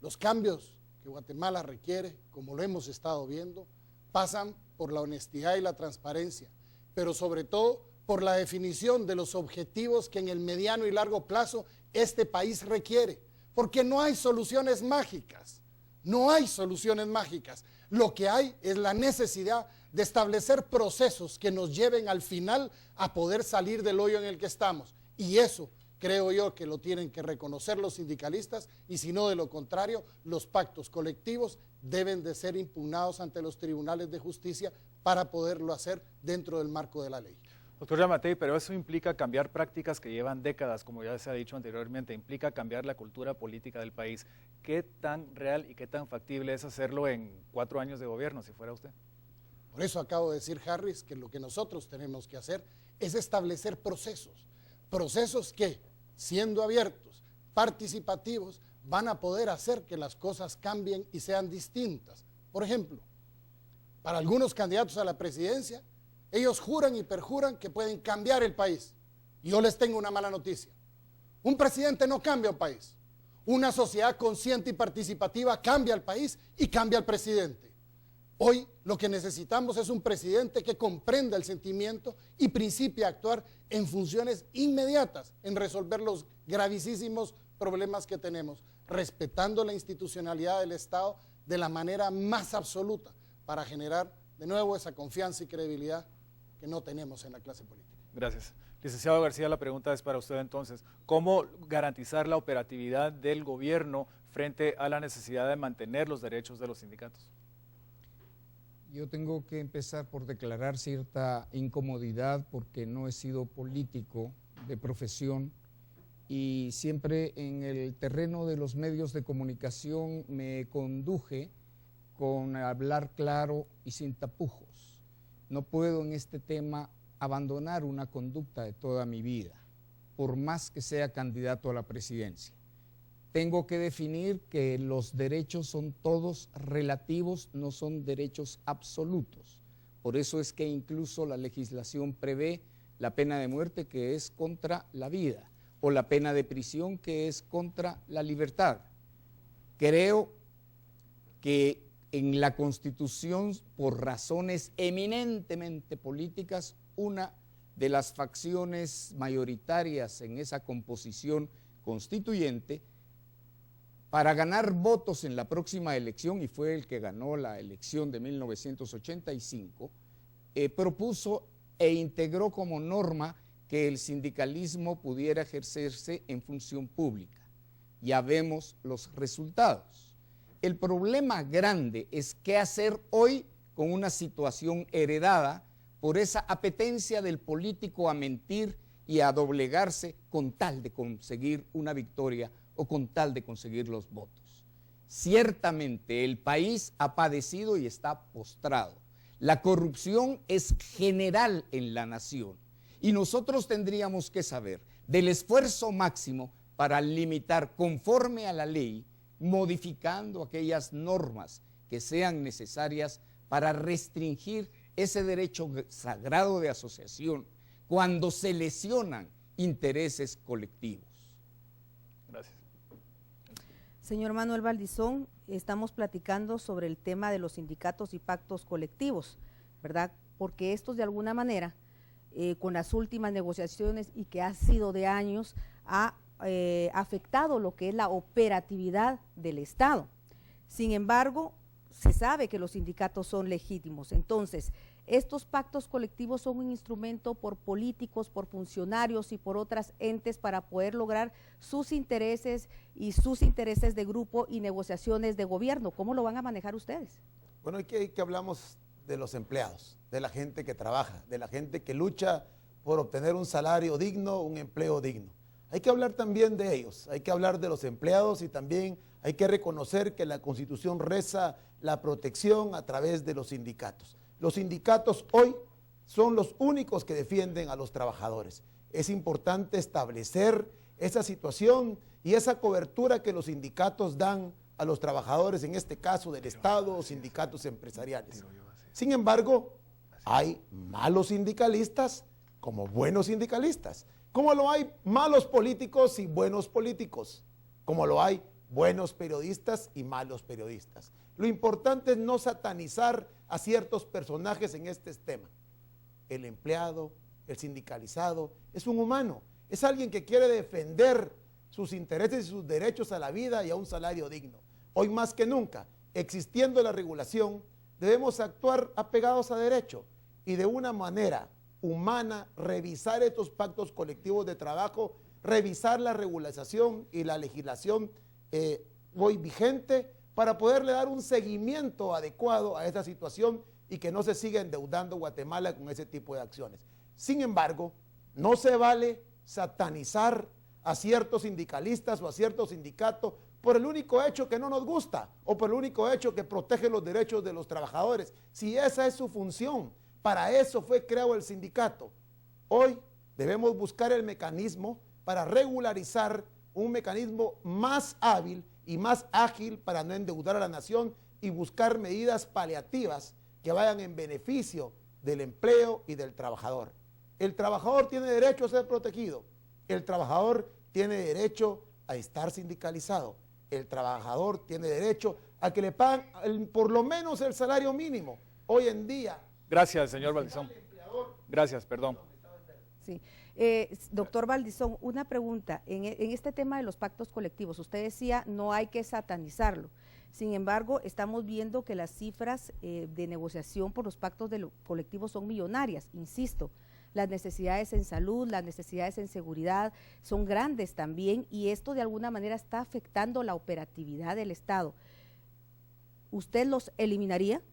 Los cambios que Guatemala requiere, como lo hemos estado viendo, pasan por la honestidad y la transparencia, pero sobre todo por la definición de los objetivos que en el mediano y largo plazo este país requiere, porque no hay soluciones mágicas, no hay soluciones mágicas. Lo que hay es la necesidad de establecer procesos que nos lleven al final a poder salir del hoyo en el que estamos, y eso creo yo que lo tienen que reconocer los sindicalistas, y si no, de lo contrario, los pactos colectivos deben de ser impugnados ante los tribunales de justicia para poderlo hacer dentro del marco de la ley. Doctor Yamatei, pero eso implica cambiar prácticas que llevan décadas, como ya se ha dicho anteriormente, implica cambiar la cultura política del país. ¿Qué tan real y qué tan factible es hacerlo en 4 años de gobierno, si fuera usted? Por eso acabo de decir, Harris, que lo que nosotros tenemos que hacer es establecer procesos que, siendo abiertos, participativos, van a poder hacer que las cosas cambien y sean distintas. Por ejemplo, para algunos candidatos a la presidencia, ellos juran y perjuran que pueden cambiar el país. Y yo les tengo una mala noticia. Un presidente no cambia un país. Una sociedad consciente y participativa cambia el país y cambia al presidente. Hoy lo que necesitamos es un presidente que comprenda el sentimiento y principie a actuar en funciones inmediatas en resolver los gravísimos problemas que tenemos, respetando la institucionalidad del Estado de la manera más absoluta para generar de nuevo esa confianza y credibilidad que no tenemos en la clase política. Gracias. Licenciado García, la pregunta es para usted entonces. ¿Cómo garantizar la operatividad del gobierno frente a la necesidad de mantener los derechos de los sindicatos? Yo tengo que empezar por declarar cierta incomodidad porque no he sido político de profesión y siempre en el terreno de los medios de comunicación me conduje con hablar claro y sin tapujos. No puedo en este tema abandonar una conducta de toda mi vida, por más que sea candidato a la presidencia. Tengo que definir que los derechos son todos relativos, no son derechos absolutos. Por eso es que incluso la legislación prevé la pena de muerte, que es contra la vida, o la pena de prisión, que es contra la libertad. Creo que en la Constitución, por razones eminentemente políticas, una de las facciones mayoritarias en esa composición constituyente, para ganar votos en la próxima elección, y fue el que ganó la elección de 1985, propuso e integró como norma que el sindicalismo pudiera ejercerse en función pública. Ya vemos los resultados. El problema grande es qué hacer hoy con una situación heredada por esa apetencia del político a mentir y a doblegarse con tal de conseguir una victoria o con tal de conseguir los votos. Ciertamente el país ha padecido y está postrado. La corrupción es general en la nación y nosotros tendríamos que saber del esfuerzo máximo para limitar conforme a la ley, modificando aquellas normas que sean necesarias para restringir ese derecho sagrado de asociación cuando se lesionan intereses colectivos. Gracias. Señor Manuel Valdizón, estamos platicando sobre el tema de los sindicatos y pactos colectivos, ¿verdad? Porque estos de alguna manera, con las últimas negociaciones y que ha sido de años, ha afectado lo que es la operatividad del Estado. Sin embargo, se sabe que los sindicatos son legítimos. Entonces, estos pactos colectivos son un instrumento por políticos, por funcionarios y por otras entes para poder lograr sus intereses y sus intereses de grupo y negociaciones de gobierno. ¿Cómo lo van a manejar ustedes? Bueno, aquí que hablamos de los empleados, de la gente que trabaja, de la gente que lucha por obtener un salario digno, un empleo digno. Hay que hablar también de ellos, hay que hablar de los empleados y también hay que reconocer que la Constitución reza la protección a través de los sindicatos. Los sindicatos hoy son los únicos que defienden a los trabajadores. Es importante establecer esa situación y esa cobertura que los sindicatos dan a los trabajadores, en este caso del Estado o sindicatos empresariales. Sin embargo, hay malos sindicalistas como buenos sindicalistas. Como lo hay malos políticos y buenos políticos, como lo hay buenos periodistas y malos periodistas. Lo importante es no satanizar a ciertos personajes en este tema. El empleado, el sindicalizado, es un humano, es alguien que quiere defender sus intereses y sus derechos a la vida y a un salario digno. Hoy más que nunca, existiendo la regulación, debemos actuar apegados a derecho y de una manera humana, revisar estos pactos colectivos de trabajo, revisar la regularización y la legislación hoy vigente para poderle dar un seguimiento adecuado a esta situación y que no se siga endeudando Guatemala con ese tipo de acciones. Sin embargo, no se vale satanizar a ciertos sindicalistas o a ciertos sindicatos por el único hecho que no nos gusta o por el único hecho que protege los derechos de los trabajadores. Si esa es su función, para eso fue creado el sindicato. Hoy debemos buscar el mecanismo para regularizar un mecanismo más hábil y más ágil para no endeudar a la nación y buscar medidas paliativas que vayan en beneficio del empleo y del trabajador. El trabajador tiene derecho a ser protegido, el trabajador tiene derecho a estar sindicalizado, el trabajador tiene derecho a que le paguen por lo menos el salario mínimo. Hoy en día... Gracias, señor Valdizón. Gracias, perdón. Sí. Doctor Valdizón, una pregunta. En este tema de los pactos colectivos, usted decía no hay que satanizarlo. Sin embargo, estamos viendo que las cifras de negociación por los pactos colectivos son millonarias, insisto. Las necesidades en salud, las necesidades en seguridad son grandes también, y esto de alguna manera está afectando la operatividad del Estado. ¿Usted los eliminaría?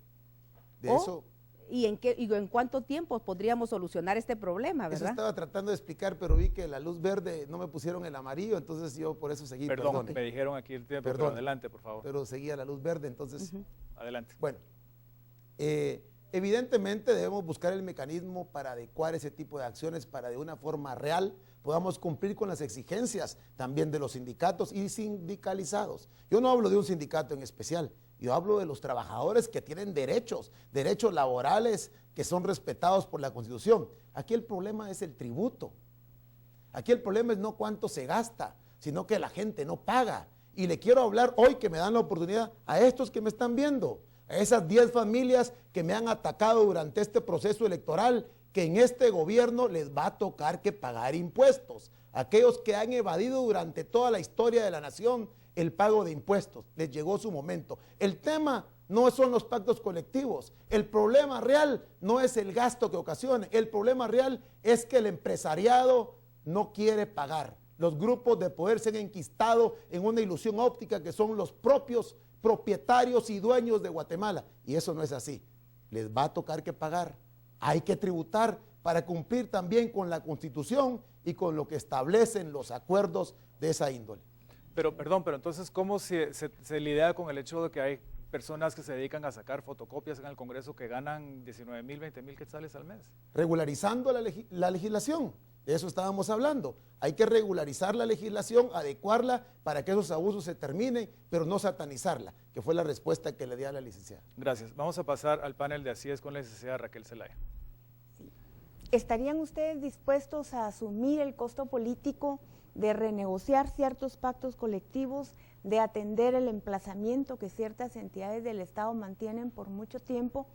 ¿Y en cuánto tiempo podríamos solucionar este problema, verdad? Eso estaba tratando de explicar, pero vi que la luz verde no me pusieron el amarillo, entonces yo por eso seguí. Perdón, me dijeron aquí el tiempo, pero adelante, por favor. Pero seguía la luz verde, entonces. Adelante. Bueno, evidentemente debemos buscar el mecanismo para adecuar ese tipo de acciones para de una forma real podamos cumplir con las exigencias también de los sindicatos y sindicalizados. Yo no hablo de un sindicato en especial, yo hablo de los trabajadores que tienen derechos laborales que son respetados por la Constitución. Aquí el problema es el tributo. Aquí el problema es no cuánto se gasta, sino que la gente no paga. Y le quiero hablar hoy, que me dan la oportunidad, a estos que me están viendo, a esas 10 familias que me han atacado durante este proceso electoral, que en este gobierno les va a tocar que pagar impuestos. Aquellos que han evadido durante toda la historia de la nación el pago de impuestos, les llegó su momento. El tema no son los pactos colectivos, el problema real no es el gasto que ocasione, el problema real es que el empresariado no quiere pagar. Los grupos de poder se han enquistado en una ilusión óptica que son los propios propietarios y dueños de Guatemala, y eso no es así. Les va a tocar que pagar, hay que tributar para cumplir también con la Constitución y con lo que establecen los acuerdos de esa índole. Pero entonces, ¿cómo se lidia con el hecho de que hay personas que se dedican a sacar fotocopias en el Congreso que ganan 19,000, 20,000 quetzales al mes? Regularizando la legislación, de eso estábamos hablando. Hay que regularizar la legislación, adecuarla para que esos abusos se terminen, pero no satanizarla, que fue la respuesta que le di a la licenciada. Gracias. Vamos a pasar al panel de Así es con la licenciada Raquel Zelaya. Sí. ¿Estarían ustedes dispuestos a asumir el costo político de renegociar ciertos pactos colectivos, de atender el emplazamiento que ciertas entidades del Estado mantienen por mucho tiempo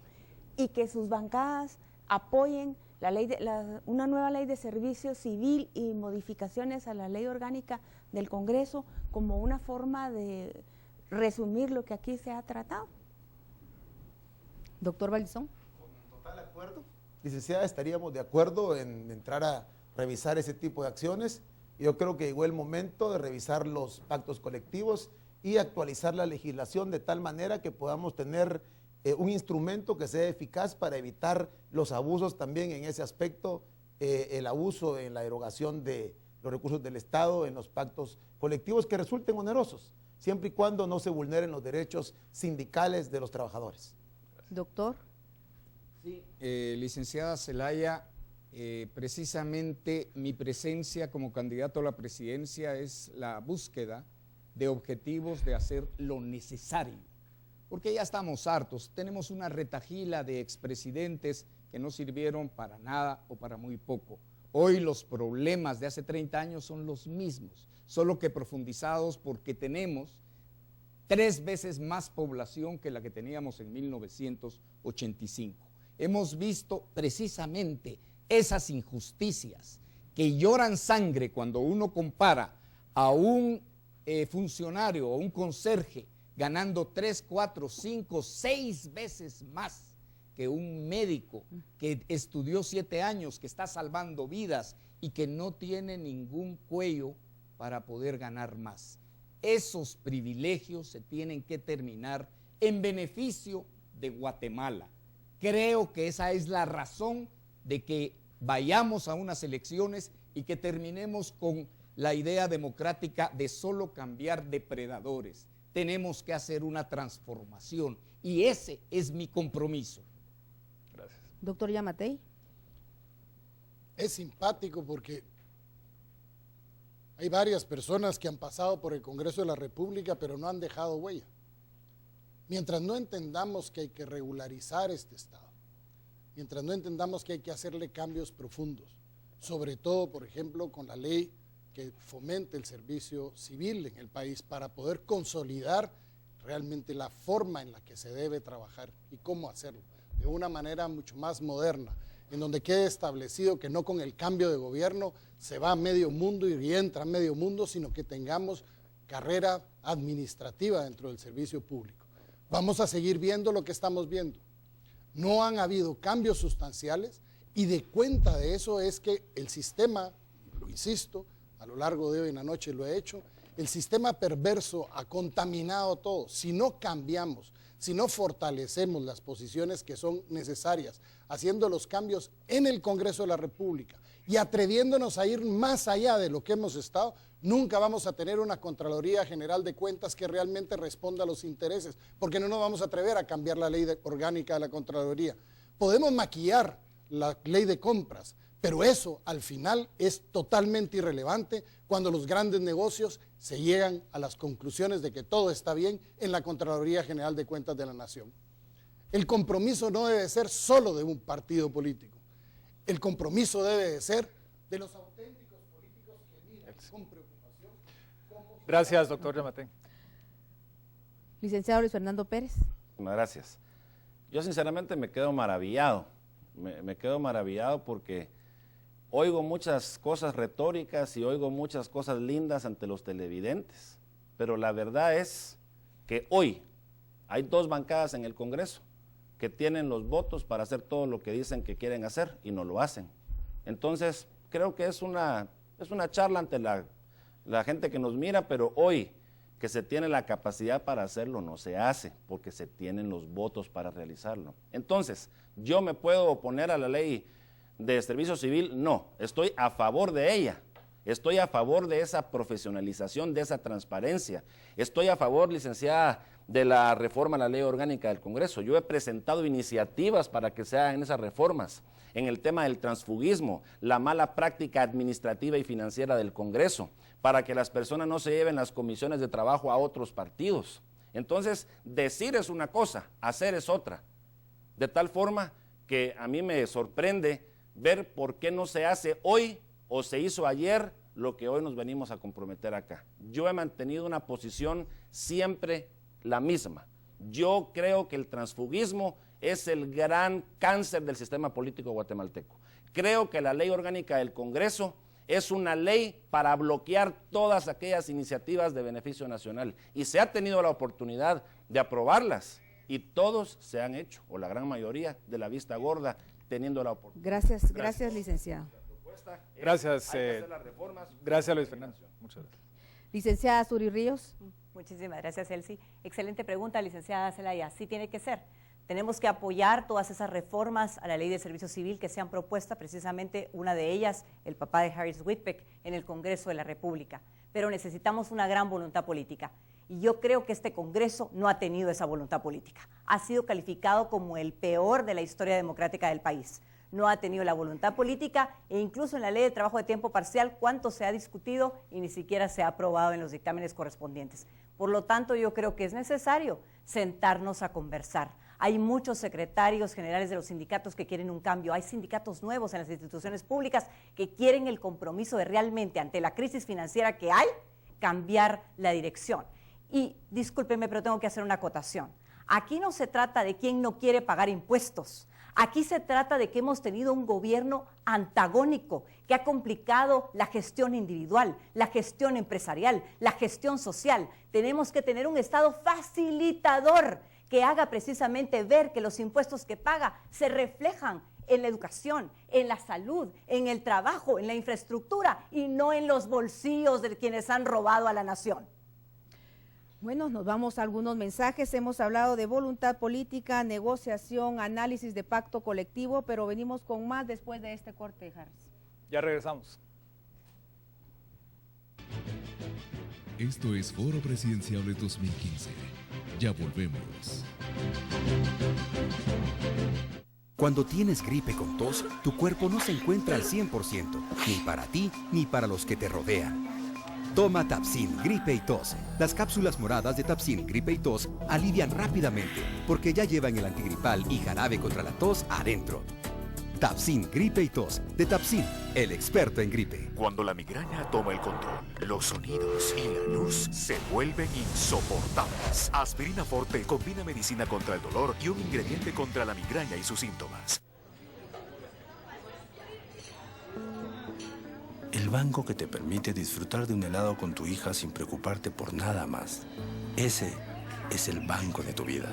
y que sus bancadas apoyen una nueva ley de servicio civil y modificaciones a la ley orgánica del Congreso como una forma de resumir lo que aquí se ha tratado? Doctor Valdizón. Con total acuerdo. Licenciada, estaríamos de acuerdo en entrar a revisar ese tipo de acciones. Yo creo que llegó el momento de revisar los pactos colectivos y actualizar la legislación de tal manera que podamos tener un instrumento que sea eficaz para evitar los abusos también en ese aspecto, el abuso en la erogación de los recursos del Estado en los pactos colectivos que resulten onerosos, siempre y cuando no se vulneren los derechos sindicales de los trabajadores. Doctor. Sí, licenciada Zelaya, precisamente mi presencia como candidato a la presidencia es la búsqueda de objetivos de hacer lo necesario, porque ya estamos hartos, tenemos una retahíla de expresidentes que no sirvieron para nada o para muy poco. Hoy los problemas de hace 30 años son los mismos, solo que profundizados porque tenemos 3 veces más población que la que teníamos en 1985. Hemos visto precisamente esas injusticias que lloran sangre cuando uno compara a un funcionario o un conserje ganando 3, 4, 5, 6 veces más que un médico que estudió 7 años, que está salvando vidas y que no tiene ningún cuello para poder ganar más. Esos privilegios se tienen que terminar en beneficio de Guatemala. Creo que esa es la razón de que vayamos a unas elecciones y que terminemos con la idea democrática de solo cambiar depredadores. Tenemos que hacer una transformación y ese es mi compromiso. Gracias. Doctor Yamatei. Es simpático porque hay varias personas que han pasado por el Congreso de la República pero no han dejado huella. Mientras no entendamos que hay que regularizar este Estado, mientras no entendamos que hay que hacerle cambios profundos, sobre todo, por ejemplo, con la ley que fomente el servicio civil en el país para poder consolidar realmente la forma en la que se debe trabajar y cómo hacerlo, de una manera mucho más moderna, en donde quede establecido que no con el cambio de gobierno se va a medio mundo y entra a medio mundo, sino que tengamos carrera administrativa dentro del servicio público. Vamos a seguir viendo lo que estamos viendo. No han habido cambios sustanciales y de cuenta de eso es que el sistema, lo insisto, a lo largo de hoy en la noche lo he hecho, el sistema perverso ha contaminado todo. Si no cambiamos, si no fortalecemos las posiciones que son necesarias, haciendo los cambios en el Congreso de la República y atreviéndonos a ir más allá de lo que hemos estado, nunca vamos a tener una Contraloría General de Cuentas que realmente responda a los intereses, porque no nos vamos a atrever a cambiar la ley orgánica de la Contraloría. Podemos maquillar la ley de compras, pero eso al final es totalmente irrelevante cuando los grandes negocios se llegan a las conclusiones de que todo está bien en la Contraloría General de Cuentas de la Nación. El compromiso no debe ser solo de un partido político, el compromiso debe de ser de los auténticos políticos que miran con preocupación. Gracias, doctor Yamatén. Licenciado Luis Fernando Pérez. Gracias. Yo sinceramente me quedo maravillado, me quedo maravillado porque oigo muchas cosas retóricas y oigo muchas cosas lindas ante los televidentes, pero la verdad es que hoy hay 2 bancadas en el Congreso que tienen los votos para hacer todo lo que dicen que quieren hacer y no lo hacen. Entonces, creo que es una charla ante la gente que nos mira, pero hoy que se tiene la capacidad para hacerlo no se hace, porque se tienen los votos para realizarlo. Entonces, ¿yo me puedo oponer a la ley de servicio civil? No, estoy a favor de ella. Estoy a favor de esa profesionalización, de esa transparencia. Estoy a favor, licenciada, de la reforma a la ley orgánica del Congreso. Yo he presentado iniciativas para que se hagan esas reformas en el tema del transfugismo, la mala práctica administrativa y financiera del Congreso, para que las personas no se lleven las comisiones de trabajo a otros partidos. Entonces, decir es una cosa, hacer es otra. De tal forma que a mí me sorprende ver por qué no se hace hoy o se hizo ayer lo que hoy nos venimos a comprometer acá. Yo he mantenido una posición siempre la misma. Yo creo que el transfugismo es el gran cáncer del sistema político guatemalteco. Creo que la ley orgánica del Congreso es una ley para bloquear todas aquellas iniciativas de beneficio nacional y se ha tenido la oportunidad de aprobarlas y todos se han hecho, o la gran mayoría, de la vista gorda, teniendo la oportunidad. Gracias, licenciado. Gracias, gracias Luis Fernando. Muchas gracias. Licenciada Suri Ríos. Muchísimas gracias, Elsie. Excelente pregunta, licenciada Zelaya. Así tiene que ser. Tenemos que apoyar todas esas reformas a la ley de servicio civil que se han propuesto, precisamente una de ellas, el papá de Harris Whitbeck, en el Congreso de la República. Pero necesitamos una gran voluntad política. Y yo creo que este Congreso no ha tenido esa voluntad política. Ha sido calificado como el peor de la historia democrática del país. No ha tenido la voluntad política e incluso en la ley de trabajo de tiempo parcial, cuánto se ha discutido y ni siquiera se ha aprobado en los dictámenes correspondientes. Por lo tanto, yo creo que es necesario sentarnos a conversar. Hay muchos secretarios generales de los sindicatos que quieren un cambio. Hay sindicatos nuevos en las instituciones públicas que quieren el compromiso de realmente, ante la crisis financiera que hay, cambiar la dirección. Y discúlpenme, pero tengo que hacer una acotación. Aquí no se trata de quién no quiere pagar impuestos. Aquí se trata de que hemos tenido un gobierno antagónico que ha complicado la gestión individual, la gestión empresarial, la gestión social. Tenemos que tener un Estado facilitador que haga precisamente ver que los impuestos que paga se reflejan en la educación, en la salud, en el trabajo, en la infraestructura y no en los bolsillos de quienes han robado a la nación. Bueno, nos vamos a algunos mensajes. Hemos hablado de voluntad política, negociación, análisis de pacto colectivo, pero venimos con más después de este corte, Harris. Ya regresamos. Esto es Foro Presidenciable 2015. Ya volvemos. Cuando tienes gripe con tos, tu cuerpo no se encuentra al 100%, ni para ti ni para los que te rodean. Toma Tapsin Gripe y Tos. Las cápsulas moradas de Tapsin Gripe y Tos alivian rápidamente porque ya llevan el antigripal y jarabe contra la tos adentro. Tapsin Gripe y Tos, de Tapsin, el experto en gripe. Cuando la migraña toma el control, los sonidos y la luz se vuelven insoportables. Aspirina Forte combina medicina contra el dolor y un ingrediente contra la migraña y sus síntomas. El banco que te permite disfrutar de un helado con tu hija sin preocuparte por nada más. Ese es el banco de tu vida.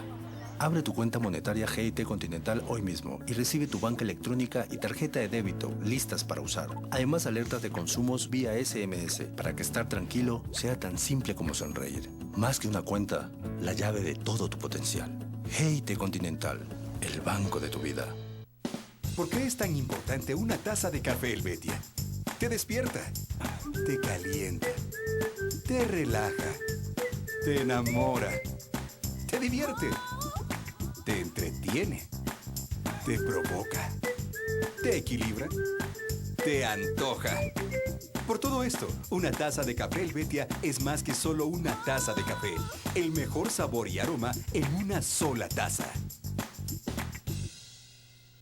Abre tu cuenta monetaria GIT Continental hoy mismo y recibe tu banca electrónica y tarjeta de débito listas para usar. Además, alertas de consumos vía SMS para que estar tranquilo sea tan simple como sonreír. Más que una cuenta, la llave de todo tu potencial. GIT Continental, el banco de tu vida. ¿Por qué es tan importante una taza de café Helvetia? Te despierta, te calienta, te relaja, te enamora, te divierte, te entretiene, te provoca, te equilibra, te antoja. Por todo esto, una taza de café Helvetia es más que solo una taza de café. El mejor sabor y aroma en una sola taza.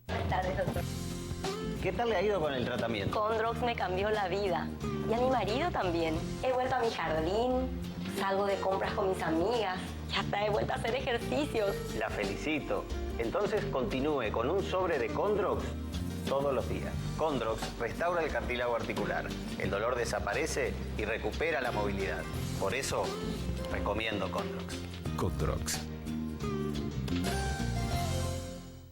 Buenas tardes, doctor. ¿Qué tal le ha ido con el tratamiento? Condrox me cambió la vida. Y a mi marido también. He vuelto a mi jardín, salgo de compras con mis amigas y hasta he vuelto a hacer ejercicios. La felicito. Entonces continúe con un sobre de Condrox todos los días. Condrox restaura el cartílago articular. El dolor desaparece y recupera la movilidad. Por eso, recomiendo Condrox. Condrox.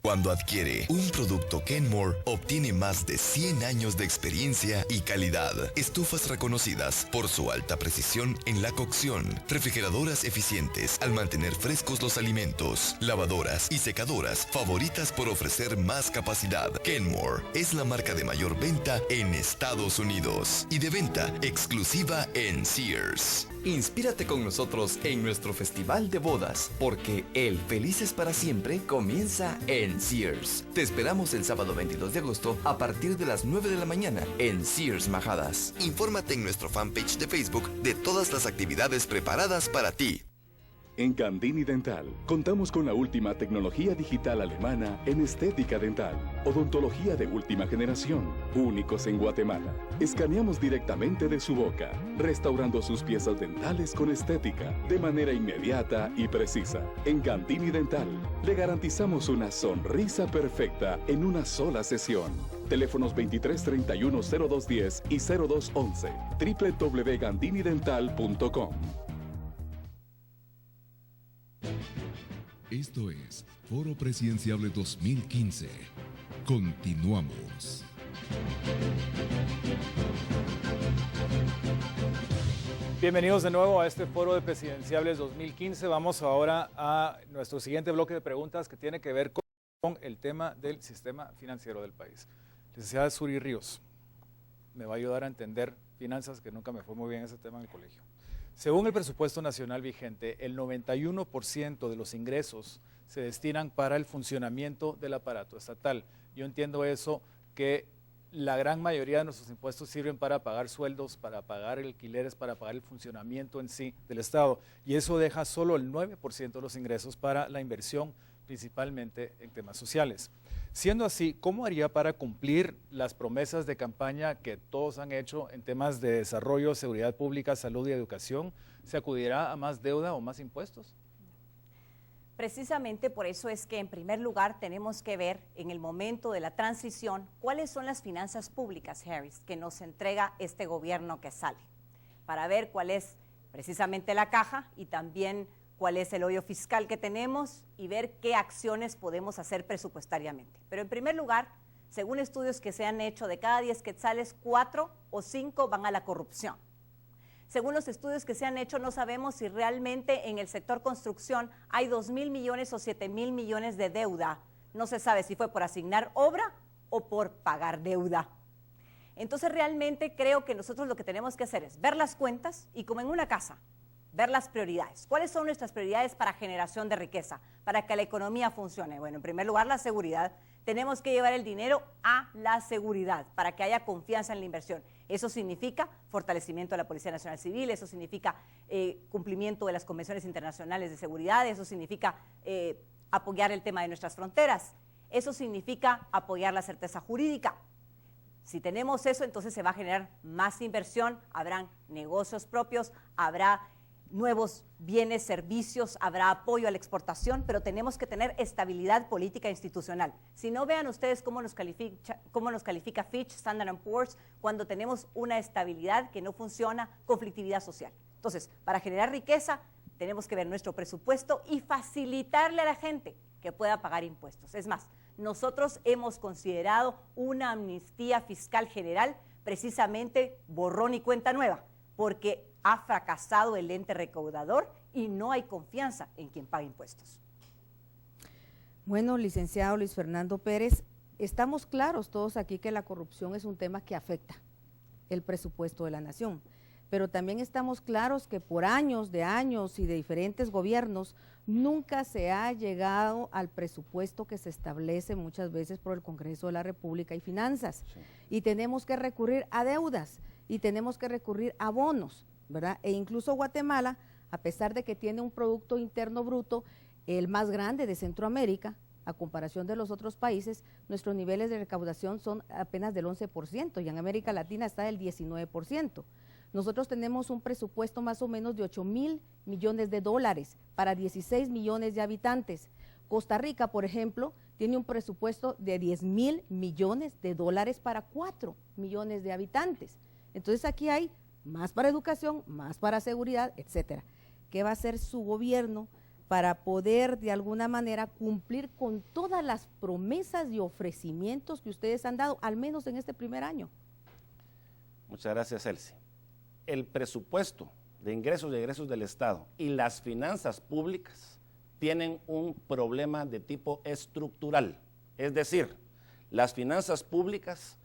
Cuando adquiere un producto Kenmore, obtiene más de 100 años de experiencia y calidad. Estufas reconocidas por su alta precisión en la cocción, refrigeradoras eficientes al mantener frescos los alimentos, lavadoras y secadoras favoritas por ofrecer más capacidad. Kenmore es la marca de mayor venta en Estados Unidos y de venta exclusiva en Sears. Inspírate con nosotros en nuestro festival de bodas, porque el Felices para Siempre comienza en Sears. Te esperamos el sábado 22 de agosto a partir de las 9 de la mañana en Sears Majadas. Infórmate en nuestro fanpage de Facebook de todas las actividades preparadas para ti. En Gandini Dental contamos con la última tecnología digital alemana en estética dental, odontología de última generación, únicos en Guatemala. Escaneamos directamente de su boca, restaurando sus piezas dentales con estética, de manera inmediata y precisa. En Gandini Dental le garantizamos una sonrisa perfecta en una sola sesión. Teléfonos 2331-0210 y 0211. www.gandinidental.com. Esto es Foro Presidenciable 2015. Continuamos. Bienvenidos de nuevo a este Foro de Presidenciables 2015. Vamos ahora a nuestro siguiente bloque de preguntas que tiene que ver con el tema del sistema financiero del país. Licenciada Suri Ríos, me va a ayudar a entender finanzas, que nunca me fue muy bien ese tema en el colegio. Según el presupuesto nacional vigente, el 91% de los ingresos se destinan para el funcionamiento del aparato estatal. Yo entiendo eso, que la gran mayoría de nuestros impuestos sirven para pagar sueldos, para pagar alquileres, para pagar el funcionamiento en sí del Estado. Y eso deja solo el 9% de los ingresos para la inversión, principalmente en temas sociales. Siendo así, ¿cómo haría para cumplir las promesas de campaña que todos han hecho en temas de desarrollo, seguridad pública, salud y educación? ¿Se acudirá a más deuda o más impuestos? Precisamente por eso es que en primer lugar tenemos que ver en el momento de la transición cuáles son las finanzas públicas, Harris, que nos entrega este gobierno que sale, para ver cuál es precisamente la caja y también cuál es el hoyo fiscal que tenemos y ver qué acciones podemos hacer presupuestariamente. Pero en primer lugar, según estudios que se han hecho, de cada 10 quetzales, 4 o 5 van a la corrupción. Según los estudios que se han hecho, no sabemos si realmente en el sector construcción hay 2.000 millones o 7.000 millones de deuda. No se sabe si fue por asignar obra o por pagar deuda. Entonces realmente creo que nosotros lo que tenemos que hacer es ver las cuentas y, como en una casa, ver las prioridades. ¿Cuáles son nuestras prioridades para generación de riqueza, para que la economía funcione? Bueno, en primer lugar, la seguridad. Tenemos que llevar el dinero a la seguridad para que haya confianza en la inversión. Eso significa fortalecimiento de la Policía Nacional Civil, eso significa cumplimiento de las convenciones internacionales de seguridad, eso significa apoyar el tema de nuestras fronteras, eso significa apoyar la certeza jurídica. Si tenemos eso, entonces se va a generar más inversión, habrán negocios propios, habrá nuevos bienes, servicios, habrá apoyo a la exportación, pero tenemos que tener estabilidad política e institucional. Si no, vean ustedes cómo nos califica Fitch, Standard & Poor's, cuando tenemos una estabilidad que no funciona, conflictividad social. Entonces, para generar riqueza, tenemos que ver nuestro presupuesto y facilitarle a la gente que pueda pagar impuestos. Es más, nosotros hemos considerado una amnistía fiscal general, precisamente borrón y cuenta nueva, porque ha fracasado el ente recaudador y no hay confianza en quien paga impuestos. Bueno, licenciado Luis Fernando Pérez, estamos claros todos aquí que la corrupción es un tema que afecta el presupuesto de la nación, pero también estamos claros que por años y de diferentes gobiernos nunca se ha llegado al presupuesto que se establece muchas veces por el Congreso de la República y Finanzas, y tenemos que recurrir a deudas y tenemos que recurrir a bonos, ¿verdad? E incluso Guatemala, a pesar de que tiene un Producto Interno Bruto el más grande de Centroamérica, a comparación de los otros países, nuestros niveles de recaudación son apenas del 11% y en América Latina está del 19%. Nosotros tenemos un presupuesto más o menos de 8.000 millones de dólares para 16 millones de habitantes. Costa Rica, por ejemplo, tiene un presupuesto de 10.000 millones de dólares para 4 millones de habitantes. Entonces aquí hay más para educación, más para seguridad, etcétera. ¿Qué va a hacer su gobierno para poder de alguna manera cumplir con todas las promesas y ofrecimientos que ustedes han dado, al menos en este primer año? Muchas gracias, Elsie. El presupuesto de ingresos y egresos del Estado y las finanzas públicas tienen un problema de tipo estructural. Es decir, las finanzas públicas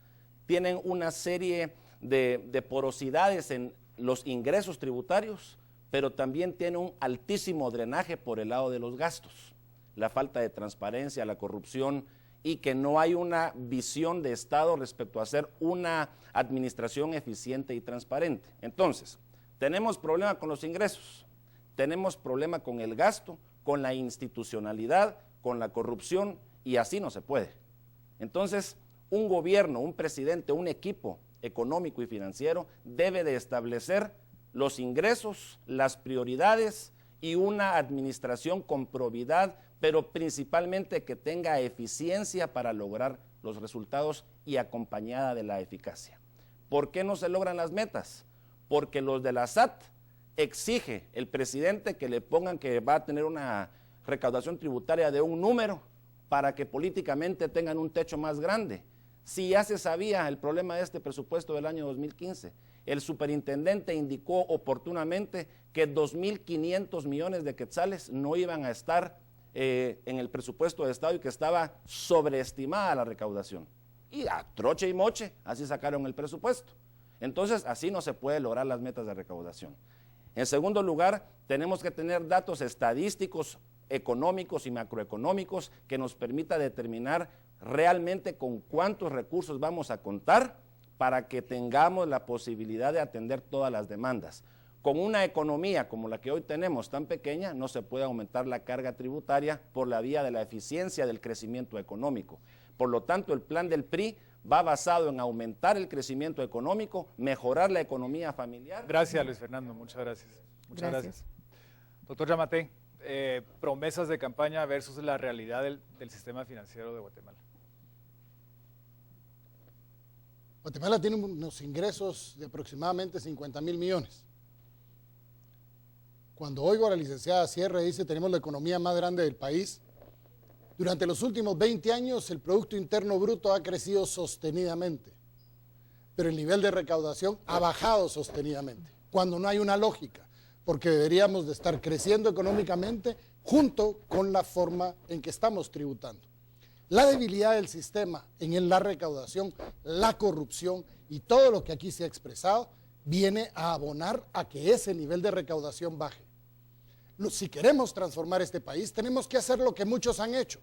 tienen una serie de porosidades en los ingresos tributarios, pero también tiene un altísimo drenaje por el lado de los gastos. La falta de transparencia, la corrupción y que no hay una visión de Estado respecto a hacer una administración eficiente y transparente. Entonces, tenemos problema con los ingresos, tenemos problema con el gasto, con la institucionalidad, con la corrupción, y así no se puede. Entonces, un gobierno, un presidente, un equipo económico y financiero debe de establecer los ingresos, las prioridades y una administración con probidad, pero principalmente que tenga eficiencia para lograr los resultados y acompañada de la eficacia. ¿Por qué no se logran las metas? Porque los de la SAT exige el presidente que le pongan que va a tener una recaudación tributaria de un número para que políticamente tengan un techo más grande. Si ya se sabía el problema de este presupuesto del año 2015, el superintendente indicó oportunamente que 2.500 millones de quetzales no iban a estar en el presupuesto de Estado y que estaba sobreestimada la recaudación. Y a troche y moche, así sacaron el presupuesto. Entonces, así no se puede lograr las metas de recaudación. En segundo lugar, tenemos que tener datos estadísticos, económicos y macroeconómicos que nos permita determinar realmente con cuántos recursos vamos a contar para que tengamos la posibilidad de atender todas las demandas. Con una economía como la que hoy tenemos tan pequeña, no se puede aumentar la carga tributaria por la vía de la eficiencia del crecimiento económico. Por lo tanto, el plan del PRI va basado en aumentar el crecimiento económico, mejorar la economía familiar. Gracias, Luis Fernando, muchas gracias. Muchas gracias. Doctor Yamatei, promesas de campaña versus la realidad del sistema financiero de Guatemala. Guatemala tiene unos ingresos de aproximadamente 50.000 millones. Cuando oigo a la licenciada Sierra dice tenemos la economía más grande del país, durante los últimos 20 años el Producto Interno Bruto ha crecido sostenidamente, pero el nivel de recaudación ha bajado sostenidamente, cuando no hay una lógica, porque deberíamos de estar creciendo económicamente junto con la forma en que estamos tributando. La debilidad del sistema en la recaudación, la corrupción y todo lo que aquí se ha expresado viene a abonar a que ese nivel de recaudación baje. Si queremos transformar este país, tenemos que hacer lo que muchos han hecho.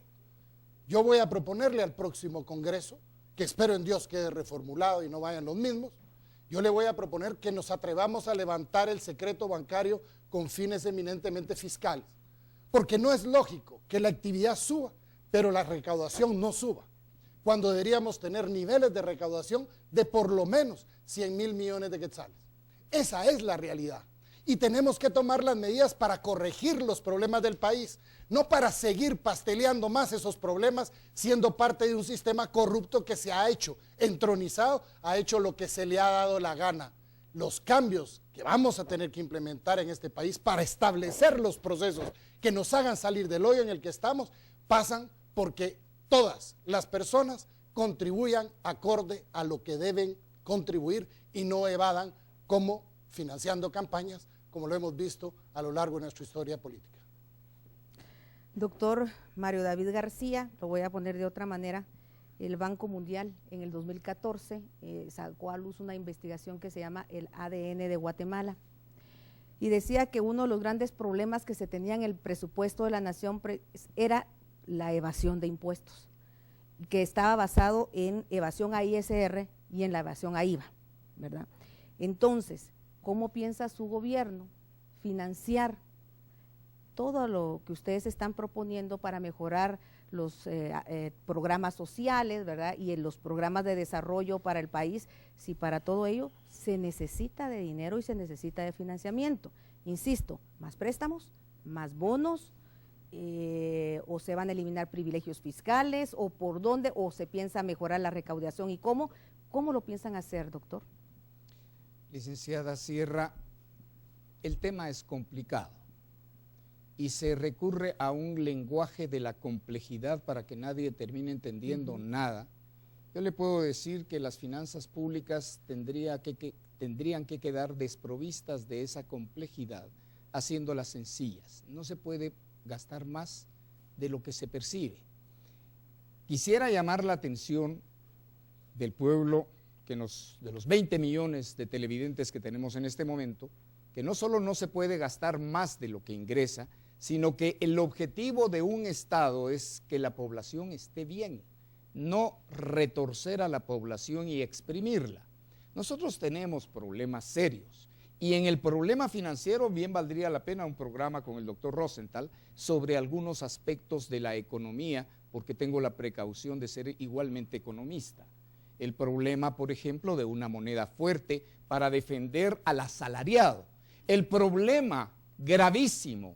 Yo voy a proponerle al próximo Congreso, que espero en Dios quede reformulado y no vayan los mismos, yo le voy a proponer que nos atrevamos a levantar el secreto bancario con fines eminentemente fiscales, porque no es lógico que la actividad suba, pero la recaudación no suba, cuando deberíamos tener niveles de recaudación de por lo menos 100.000 millones de quetzales. Esa es la realidad. y tenemos que tomar las medidas para corregir los problemas del país, no para seguir pasteleando más esos problemas, siendo parte de un sistema corrupto que se ha hecho entronizado, ha hecho lo que se le ha dado la gana. Los cambios que vamos a tener que implementar en este país para establecer los procesos que nos hagan salir del hoyo en el que estamos, pasan porque todas las personas contribuyan acorde a lo que deben contribuir y no evadan como financiando campañas, como lo hemos visto a lo largo de nuestra historia política. Doctor Mario David García, lo voy a poner de otra manera, el Banco Mundial en el 2014 sacó a luz una investigación que se llama el ADN de Guatemala y decía que uno de los grandes problemas que se tenía en el presupuesto de la nación era la evasión de impuestos, que estaba basado en evasión a ISR y en la evasión a IVA, ¿verdad? Entonces, ¿cómo piensa su gobierno financiar todo lo que ustedes están proponiendo para mejorar los programas sociales, ¿verdad? Y en los programas de desarrollo para el país, si para todo ello se necesita de dinero y se necesita de financiamiento? Insisto, más préstamos, más bonos, o se van a eliminar privilegios fiscales, o por dónde, o se piensa mejorar la recaudación y cómo lo piensan hacer, doctor. Licenciada Sierra, el tema es complicado y se recurre a un lenguaje de la complejidad para que nadie termine entendiendo nada. Yo le puedo decir que las finanzas públicas tendrían que quedar desprovistas de esa complejidad, haciéndolas sencillas. No se puede gastar más de lo que se percibe. Quisiera llamar la atención del pueblo, de los 20 millones de televidentes que tenemos en este momento, que no solo no se puede gastar más de lo que ingresa, sino que el objetivo de un Estado es que la población esté bien, no retorcer a la población y exprimirla. Nosotros tenemos problemas serios y en el problema financiero bien valdría la pena un programa con el doctor Rosenthal sobre algunos aspectos de la economía, porque tengo la precaución de ser igualmente economista. El problema, por ejemplo, de una moneda fuerte para defender al asalariado. El problema gravísimo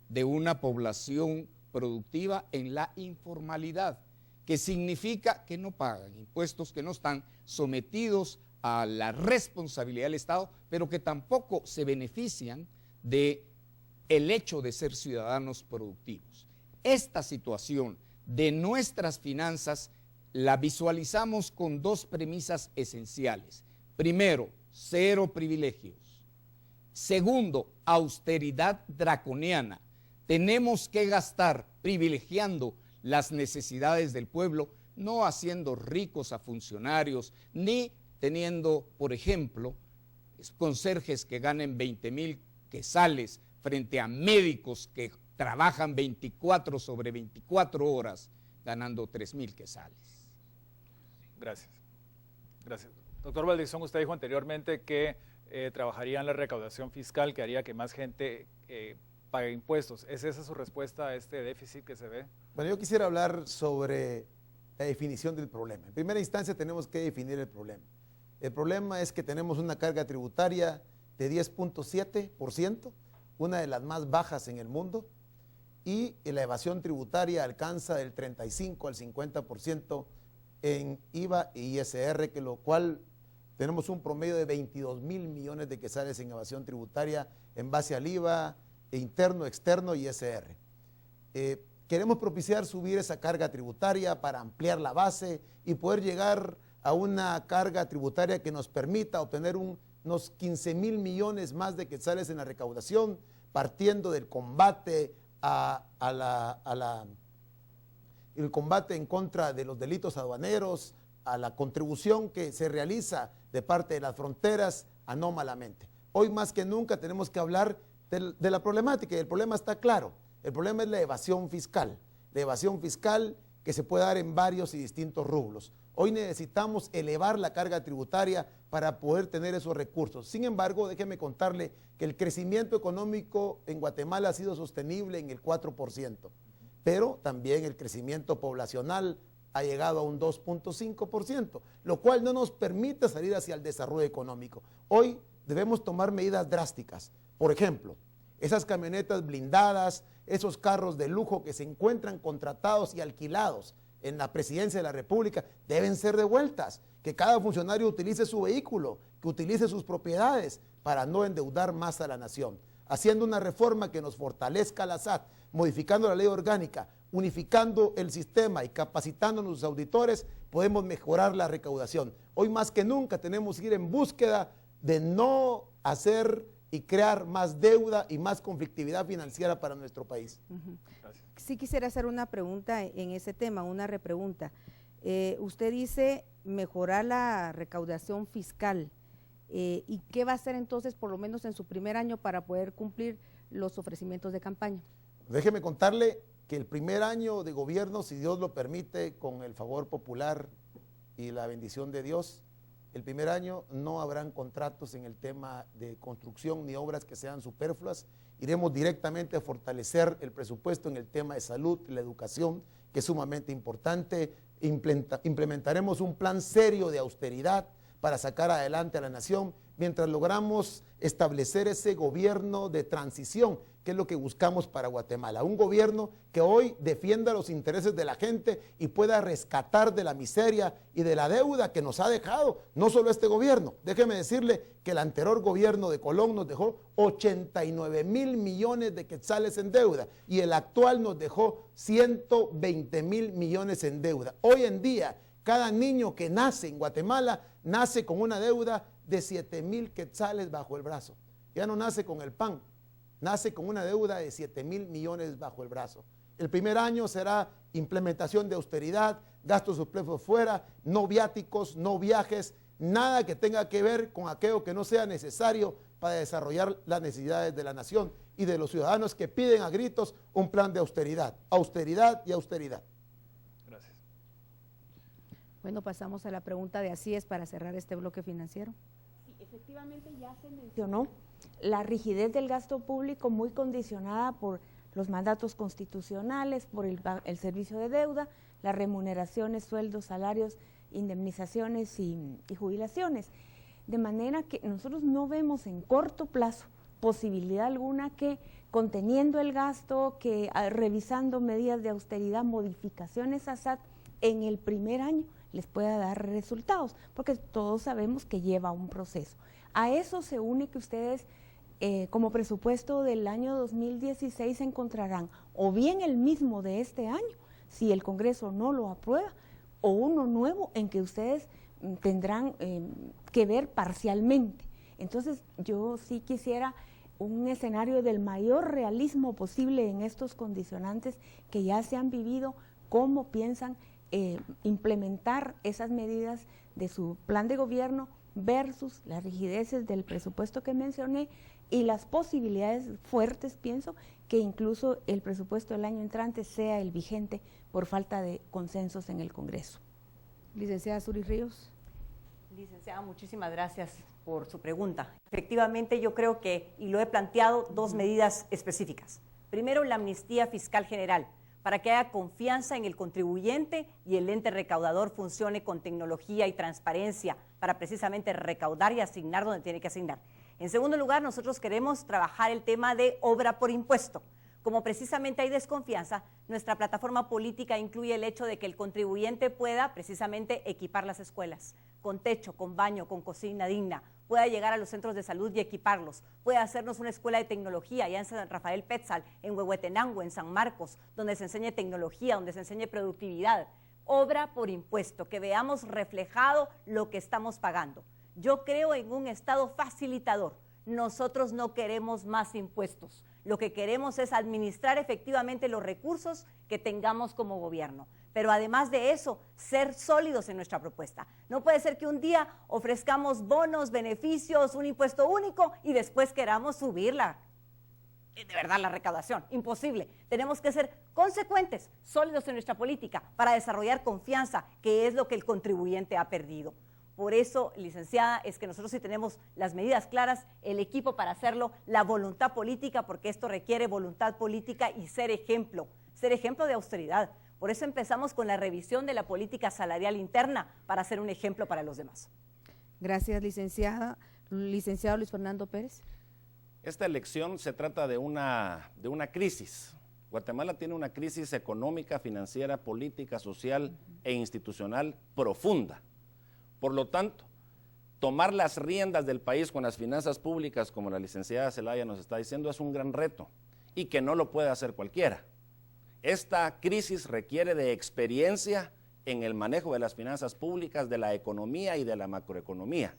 de una población productiva en la informalidad, que significa que no pagan impuestos, que no están sometidos a la responsabilidad del Estado, pero que tampoco se benefician de el hecho de ser ciudadanos productivos. Esta situación de nuestras finanzas la visualizamos con dos premisas esenciales. Primero, cero privilegios. Segundo, austeridad draconiana. Tenemos que gastar privilegiando las necesidades del pueblo, no haciendo ricos a funcionarios, ni teniendo, por ejemplo, conserjes que ganen 20,000 quetzales frente a médicos que trabajan 24 sobre 24 horas ganando 3,000 quetzales. Gracias. Gracias. Doctor Valdizón, usted dijo anteriormente que trabajaría en la recaudación fiscal, que haría que más gente pague impuestos. ¿Es esa su respuesta a este déficit que se ve? Bueno, yo quisiera hablar sobre la definición del problema. En primera instancia tenemos que definir el problema. El problema es que tenemos una carga tributaria de 10.7%, una de las más bajas en el mundo, y la evasión tributaria alcanza del 35 al 50% en IVA y ISR, que lo cual tenemos un promedio de 22,000 millones de quetzales en evasión tributaria en base al IVA interno, externo y ISR. Queremos propiciar subir esa carga tributaria para ampliar la base y poder llegar a una carga tributaria que nos permita obtener unos 15,000 millones más de quetzales en la recaudación, partiendo del combate el combate en contra de los delitos aduaneros, a la contribución que se realiza de parte de las fronteras anómalamente. Hoy más que nunca tenemos que hablar de la problemática, y el problema está claro. El problema es la evasión fiscal que se puede dar en varios y distintos rubros. Hoy necesitamos elevar la carga tributaria para poder tener esos recursos. Sin embargo, déjeme contarle que el crecimiento económico en Guatemala ha sido sostenible en el 4%, pero también el crecimiento poblacional ha llegado a un 2.5%, lo cual no nos permite salir hacia el desarrollo económico. Hoy debemos tomar medidas drásticas. Por ejemplo, esas camionetas blindadas, esos carros de lujo que se encuentran contratados y alquilados en la Presidencia de la República deben ser devueltas, que cada funcionario utilice su vehículo, que utilice sus propiedades para no endeudar más a la nación, haciendo una reforma que nos fortalezca la SAT, modificando la ley orgánica, unificando el sistema y capacitando a nuestros auditores, podemos mejorar la recaudación. Hoy más que nunca tenemos que ir en búsqueda de no hacer y crear más deuda y más conflictividad financiera para nuestro país. Sí quisiera hacer una pregunta en ese tema, una repregunta. Usted dice mejorar la recaudación fiscal. ¿Y qué va a hacer entonces, por lo menos en su primer año, para poder cumplir los ofrecimientos de campaña? Déjeme contarle que el primer año de gobierno, si Dios lo permite, con el favor popular y la bendición de Dios, el primer año no habrán contratos en el tema de construcción ni obras que sean superfluas. Iremos directamente a fortalecer el presupuesto en el tema de salud, la educación, que es sumamente importante. Implementaremos un plan serio de austeridad para sacar adelante a la nación, mientras logramos establecer ese gobierno de transición, que es lo que buscamos para Guatemala. Un gobierno que hoy defienda los intereses de la gente y pueda rescatar de la miseria y de la deuda que nos ha dejado, no solo este gobierno. Déjeme decirle que el anterior gobierno de Colón nos dejó 89,000 millones de quetzales en deuda y el actual nos dejó 120,000 millones en deuda. Hoy en día, cada niño que nace en Guatemala nace con una deuda de 7,000 quetzales bajo el brazo. Ya no nace con el pan, nace con una deuda de 7,000 millones bajo el brazo. El primer año será implementación de austeridad, gastos superfluos fuera, no viáticos, no viajes, nada que tenga que ver con aquello que no sea necesario para desarrollar las necesidades de la nación y de los ciudadanos que piden a gritos un plan de austeridad, austeridad y austeridad. Bueno, pasamos a la pregunta de Asíes para cerrar este bloque financiero. Sí, efectivamente ya se mencionó la rigidez del gasto público muy condicionada por los mandatos constitucionales, por el servicio de deuda, las remuneraciones, sueldos, salarios, indemnizaciones y jubilaciones. De manera que nosotros no vemos en corto plazo posibilidad alguna que conteniendo el gasto, que revisando medidas de austeridad, modificaciones a SAT en el primer año les pueda dar resultados, porque todos sabemos que lleva un proceso. A eso se une que ustedes como presupuesto del año 2016 encontrarán o bien el mismo de este año, si el Congreso no lo aprueba, o uno nuevo en que ustedes tendrán que ver parcialmente. Entonces yo sí quisiera un escenario del mayor realismo posible en estos condicionantes que ya se han vivido, cómo piensan implementar esas medidas de su plan de gobierno versus las rigideces del presupuesto que mencioné y las posibilidades fuertes, pienso, que incluso el presupuesto del año entrante sea el vigente por falta de consensos en el Congreso. Licenciada Suris Ríos. Licenciada, muchísimas gracias por su pregunta. Efectivamente, yo creo que, y lo he planteado, dos medidas específicas. Primero, la amnistía fiscal general, para que haya confianza en el contribuyente y el ente recaudador funcione con tecnología y transparencia para precisamente recaudar y asignar donde tiene que asignar. En segundo lugar, nosotros queremos trabajar el tema de obra por impuesto. Como precisamente hay desconfianza, nuestra plataforma política incluye el hecho de que el contribuyente pueda precisamente equipar las escuelas, con techo, con baño, con cocina digna, pueda llegar a los centros de salud y equiparlos, pueda hacernos una escuela de tecnología allá en San Rafael Petzal, en Huehuetenango, en San Marcos, donde se enseñe tecnología, donde se enseñe productividad. Obra por impuesto, que veamos reflejado lo que estamos pagando. Yo creo en un Estado facilitador. Nosotros no queremos más impuestos. Lo que queremos es administrar efectivamente los recursos que tengamos como gobierno. Pero además de eso, ser sólidos en nuestra propuesta. No puede ser que un día ofrezcamos bonos, beneficios, un impuesto único y después queramos subirla. De verdad, la recaudación, imposible. Tenemos que ser consecuentes, sólidos en nuestra política para desarrollar confianza, que es lo que el contribuyente ha perdido. Por eso, licenciada, es que nosotros sí tenemos las medidas claras, el equipo para hacerlo, la voluntad política, porque esto requiere voluntad política y ser ejemplo de austeridad. Por eso empezamos con la revisión de la política salarial interna para ser un ejemplo para los demás. Gracias, licenciada. Licenciado Luis Fernando Pérez. Esta elección se trata de una crisis. Guatemala tiene una crisis económica, financiera, política, social e institucional profunda. Por lo tanto, tomar las riendas del país con las finanzas públicas, como la licenciada Zelaya nos está diciendo, es un gran reto y que no lo puede hacer cualquiera. Esta crisis requiere de experiencia en el manejo de las finanzas públicas, de la economía y de la macroeconomía.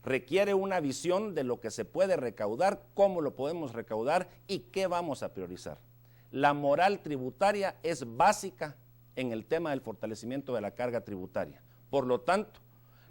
Requiere una visión de lo que se puede recaudar, cómo lo podemos recaudar y qué vamos a priorizar. La moral tributaria es básica en el tema del fortalecimiento de la carga tributaria. Por lo tanto,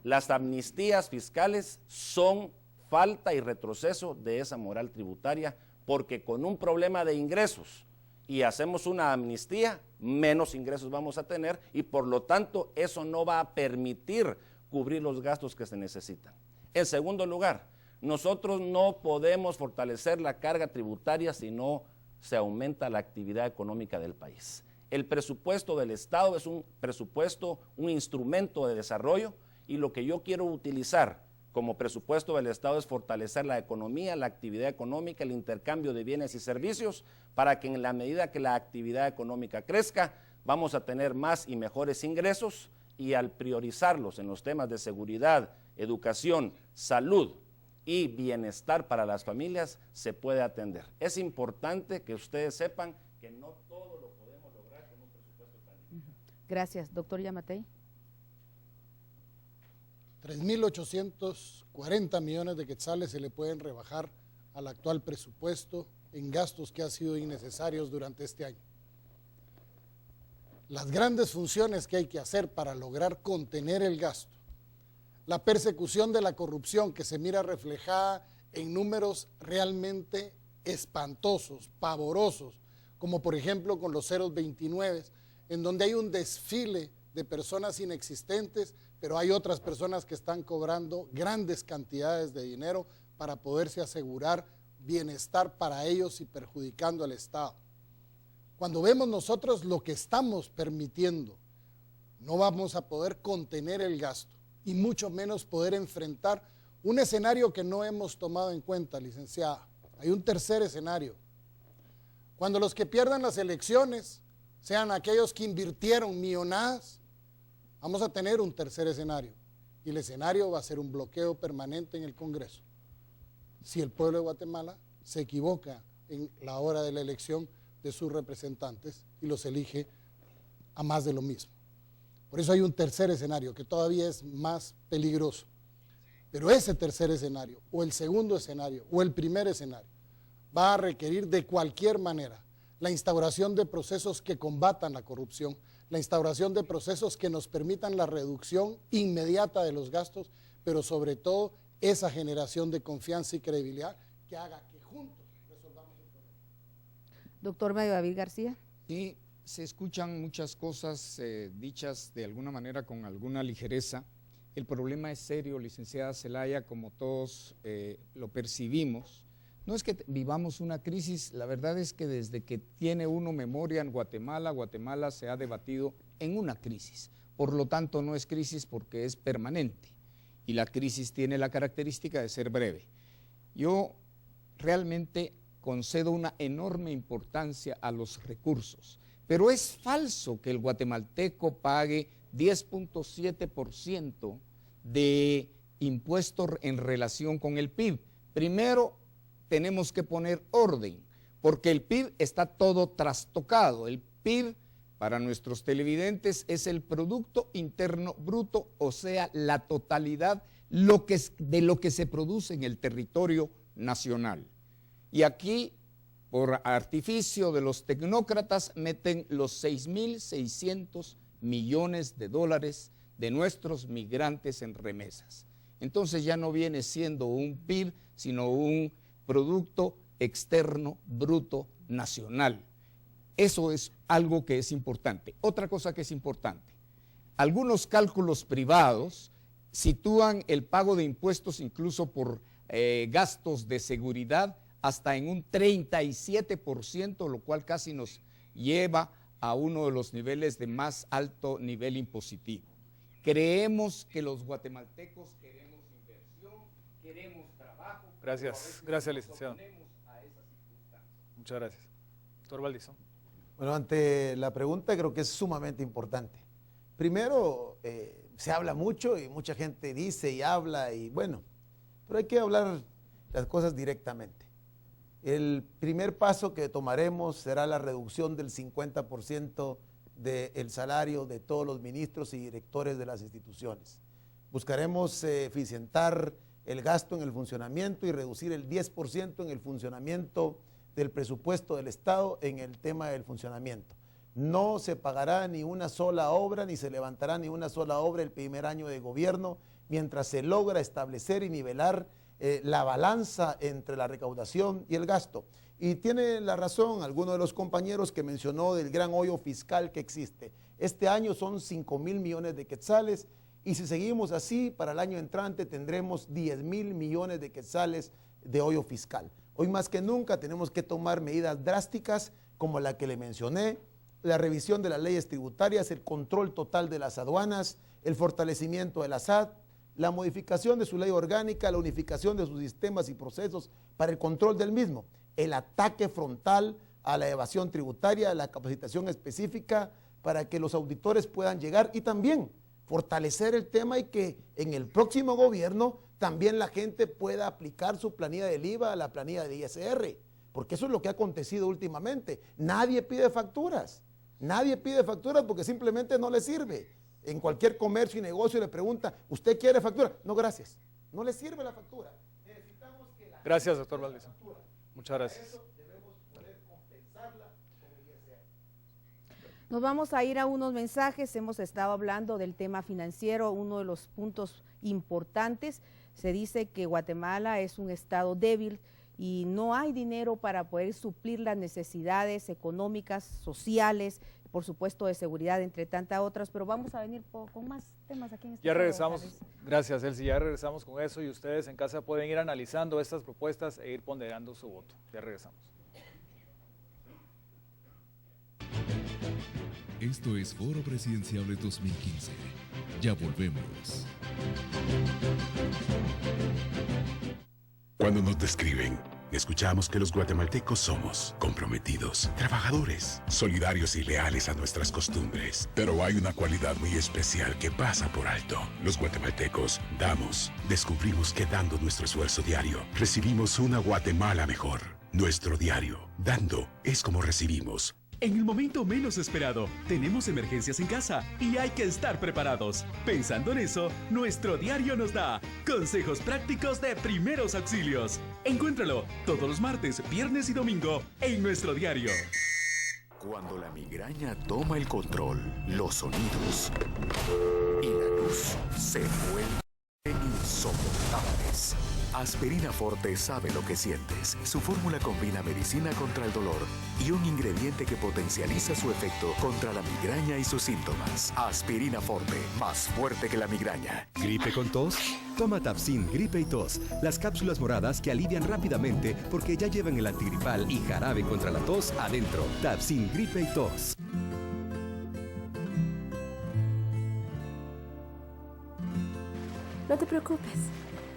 las amnistías fiscales son falta y retroceso de esa moral tributaria, porque con un problema de ingresos y hacemos una amnistía, menos ingresos vamos a tener y por lo tanto eso no va a permitir cubrir los gastos que se necesitan. En segundo lugar, nosotros no podemos fortalecer la carga tributaria si no se aumenta la actividad económica del país. El presupuesto del Estado es un presupuesto, un instrumento de desarrollo, y lo que yo quiero utilizar como presupuesto del Estado es fortalecer la economía, la actividad económica, el intercambio de bienes y servicios, para que en la medida que la actividad económica crezca, vamos a tener más y mejores ingresos, y al priorizarlos en los temas de seguridad, educación, salud y bienestar para las familias, se puede atender. Es importante que ustedes sepan que no todo lo podemos lograr con un presupuesto tan limitado. Gracias. Doctor Yamatei. 3.840 millones de quetzales se le pueden rebajar al actual presupuesto en gastos que han sido innecesarios durante este año. Las grandes funciones que hay que hacer para lograr contener el gasto, la persecución de la corrupción que se mira reflejada en números realmente espantosos, pavorosos, como por ejemplo con los 029, en donde hay un desfile de personas inexistentes, pero hay otras personas que están cobrando grandes cantidades de dinero para poderse asegurar bienestar para ellos y perjudicando al Estado. Cuando vemos nosotros lo que estamos permitiendo, no vamos a poder contener el gasto y mucho menos poder enfrentar un escenario que no hemos tomado en cuenta, licenciada. Hay un tercer escenario. Cuando los que pierdan las elecciones sean aquellos que invirtieron millonadas, vamos a tener un tercer escenario, y el escenario va a ser un bloqueo permanente en el Congreso. Si el pueblo de Guatemala se equivoca en la hora de la elección de sus representantes y los elige a más de lo mismo. Por eso hay un tercer escenario que todavía es más peligroso. Pero ese tercer escenario, o el segundo escenario, o el primer escenario, va a requerir de cualquier manera la instauración de procesos que combatan la corrupción, la instauración de procesos que nos permitan la reducción inmediata de los gastos, pero sobre todo esa generación de confianza y credibilidad que haga que juntos resolvamos el problema. Doctor Mario David García. Sí, se escuchan muchas cosas dichas de alguna manera con alguna ligereza. El problema es serio, licenciada Zelaya, como todos lo percibimos. No es que vivamos una crisis, la verdad es que desde que tiene uno memoria en Guatemala, Guatemala se ha debatido en una crisis. Por lo tanto, no es crisis porque es permanente y la crisis tiene la característica de ser breve. Yo realmente concedo una enorme importancia a los recursos, pero es falso que el guatemalteco pague 10.7% de impuestos en relación con el PIB. Primero, tenemos que poner orden, porque el PIB está todo trastocado. El PIB, para nuestros televidentes, es el Producto Interno Bruto, o sea, la totalidad de lo que se produce en el territorio nacional. Y aquí, por artificio de los tecnócratas, meten los 6.600 millones de dólares de nuestros migrantes en remesas. Entonces ya no viene siendo un PIB, sino un Producto Externo Bruto Nacional. Eso es algo que es importante. Otra cosa que es importante, algunos cálculos privados sitúan el pago de impuestos incluso por gastos de seguridad hasta en un 37%, lo cual casi nos lleva a uno de los niveles de más alto nivel impositivo. Creemos que los guatemaltecos queremos inversión, queremos trabajo. Gracias, licenciado. A Muchas gracias. Doctor Valdizón. Bueno, ante la pregunta creo que es sumamente importante. Primero, se habla mucho y mucha gente dice y habla y bueno, pero hay que hablar las cosas directamente. El primer paso que tomaremos será la reducción del 50% del salario de todos los ministros y directores de las instituciones. Buscaremos eficientar el gasto en el funcionamiento y reducir el 10% en el funcionamiento del presupuesto del Estado en el tema del funcionamiento. No se pagará ni una sola obra, ni se levantará ni una sola obra el primer año de gobierno, mientras se logra establecer y nivelar la balanza entre la recaudación y el gasto. Y tiene la razón alguno de los compañeros que mencionó del gran hoyo fiscal que existe. Este año son 5,000 millones de quetzales y si seguimos así, para el año entrante tendremos 10,000 millones de quetzales de hoyo fiscal. Hoy más que nunca tenemos que tomar medidas drásticas como la que le mencioné, la revisión de las leyes tributarias, el control total de las aduanas, el fortalecimiento de la SAT, la modificación de su ley orgánica, la unificación de sus sistemas y procesos para el control del mismo, el ataque frontal a la evasión tributaria, la capacitación específica para que los auditores puedan llegar y también fortalecer el tema y que en el próximo gobierno también la gente pueda aplicar su planilla del IVA a la planilla de ISR, porque eso es lo que ha acontecido últimamente. Nadie pide facturas porque simplemente no le sirve. En cualquier comercio y negocio le pregunta, ¿usted quiere factura? No, gracias. No le sirve la factura. Necesitamos que la gracias, doctor Valdizón. Muchas gracias. Eso debemos poder compensarla con el ISR. Nos vamos a ir a unos mensajes. Hemos estado hablando del tema financiero, uno de los puntos importantes. Se dice que Guatemala es un estado débil y no hay dinero para poder suplir las necesidades económicas, sociales, por supuesto de seguridad, entre tantas otras, pero vamos a venir con más temas aquí en este. Ya regresamos, gracias Elsie, ya regresamos con eso y ustedes en casa pueden ir analizando estas propuestas e ir ponderando su voto. Ya regresamos. Esto es Foro Presidenciable 2015. Ya volvemos. Cuando nos describen, escuchamos que los guatemaltecos somos comprometidos, trabajadores, solidarios y leales a nuestras costumbres. Pero hay una cualidad muy especial que pasa por alto. Los guatemaltecos damos. Descubrimos que dando nuestro esfuerzo diario, recibimos una Guatemala mejor. Nuestro diario, dando, es como recibimos. En el momento menos esperado, tenemos emergencias en casa y hay que estar preparados. Pensando en eso, nuestro diario nos da consejos prácticos de primeros auxilios. Encuéntralo todos los martes, viernes y domingo en nuestro diario. Cuando la migraña toma el control, los sonidos y la luz se vuelven insoportables. Aspirina Forte sabe lo que sientes. Su fórmula combina medicina contra el dolor y un ingrediente que potencializa su efecto contra la migraña y sus síntomas. Aspirina Forte, más fuerte que la migraña. ¿Gripe con tos? Toma Tapsin Gripe y Tos, las cápsulas moradas que alivian rápidamente porque ya llevan el antigripal y jarabe contra la tos adentro. Tapsin Gripe y Tos. No te preocupes.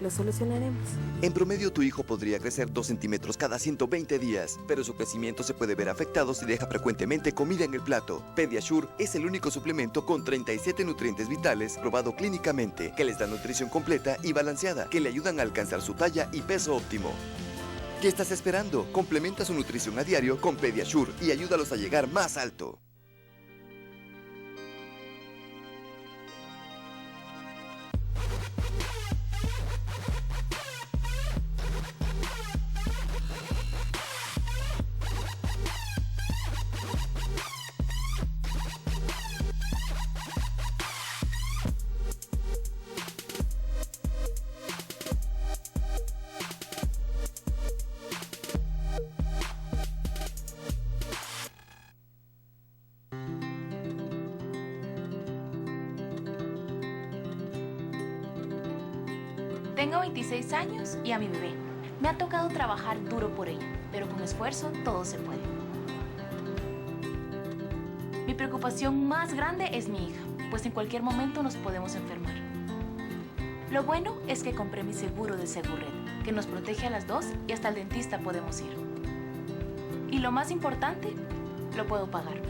Lo solucionaremos. En promedio, tu hijo podría crecer 2 centímetros cada 120 días, pero su crecimiento se puede ver afectado si deja frecuentemente comida en el plato. Pediasure es el único suplemento con 37 nutrientes vitales probado clínicamente que les da nutrición completa y balanceada, que le ayudan a alcanzar su talla y peso óptimo. ¿Qué estás esperando? Complementa su nutrición a diario con Pediasure y ayúdalos a llegar más alto. Tengo 26 años y a mi bebé. Me ha tocado trabajar duro por ella, pero con esfuerzo todo se puede. Mi preocupación más grande es mi hija, pues en cualquier momento nos podemos enfermar. Lo bueno es que compré mi seguro de Segurred, que nos protege a las dos y hasta el dentista podemos ir. Y lo más importante, lo puedo pagar.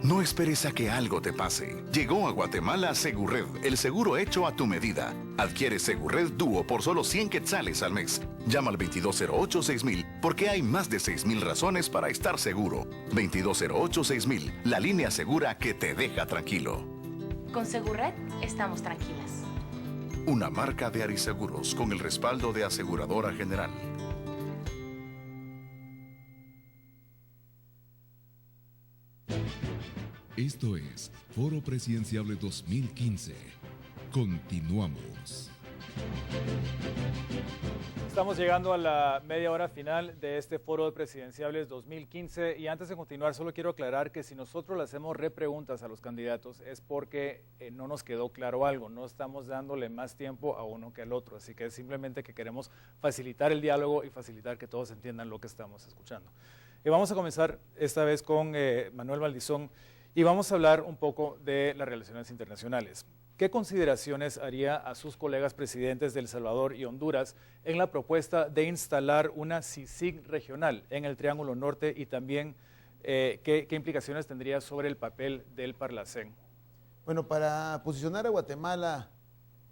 No esperes a que algo te pase. Llegó a Guatemala Segurred, el seguro hecho a tu medida. Adquiere Segurred Dúo por solo 100 quetzales al mes. Llama al 2208-6000 porque hay más de 6,000 razones para estar seguro. 2208-6000, la línea segura que te deja tranquilo. Con Segurred estamos tranquilas. Una marca de Ariseguros con el respaldo de Aseguradora General. Esto es Foro Presidenciable 2015. Continuamos. Estamos llegando a la media hora final de este Foro de Presidenciables 2015 y antes de continuar solo quiero aclarar que si nosotros le hacemos repreguntas a los candidatos es porque no nos quedó claro algo, no estamos dándole más tiempo a uno que al otro, así que es simplemente que queremos facilitar el diálogo y facilitar que todos entiendan lo que estamos escuchando. Y vamos a comenzar esta vez con Manuel Valdizón y vamos a hablar un poco de las relaciones internacionales. ¿Qué consideraciones haría a sus colegas presidentes de El Salvador y Honduras en la propuesta de instalar una CICIG regional en el Triángulo Norte y también qué implicaciones tendría sobre el papel del Parlacén? Bueno, para posicionar a Guatemala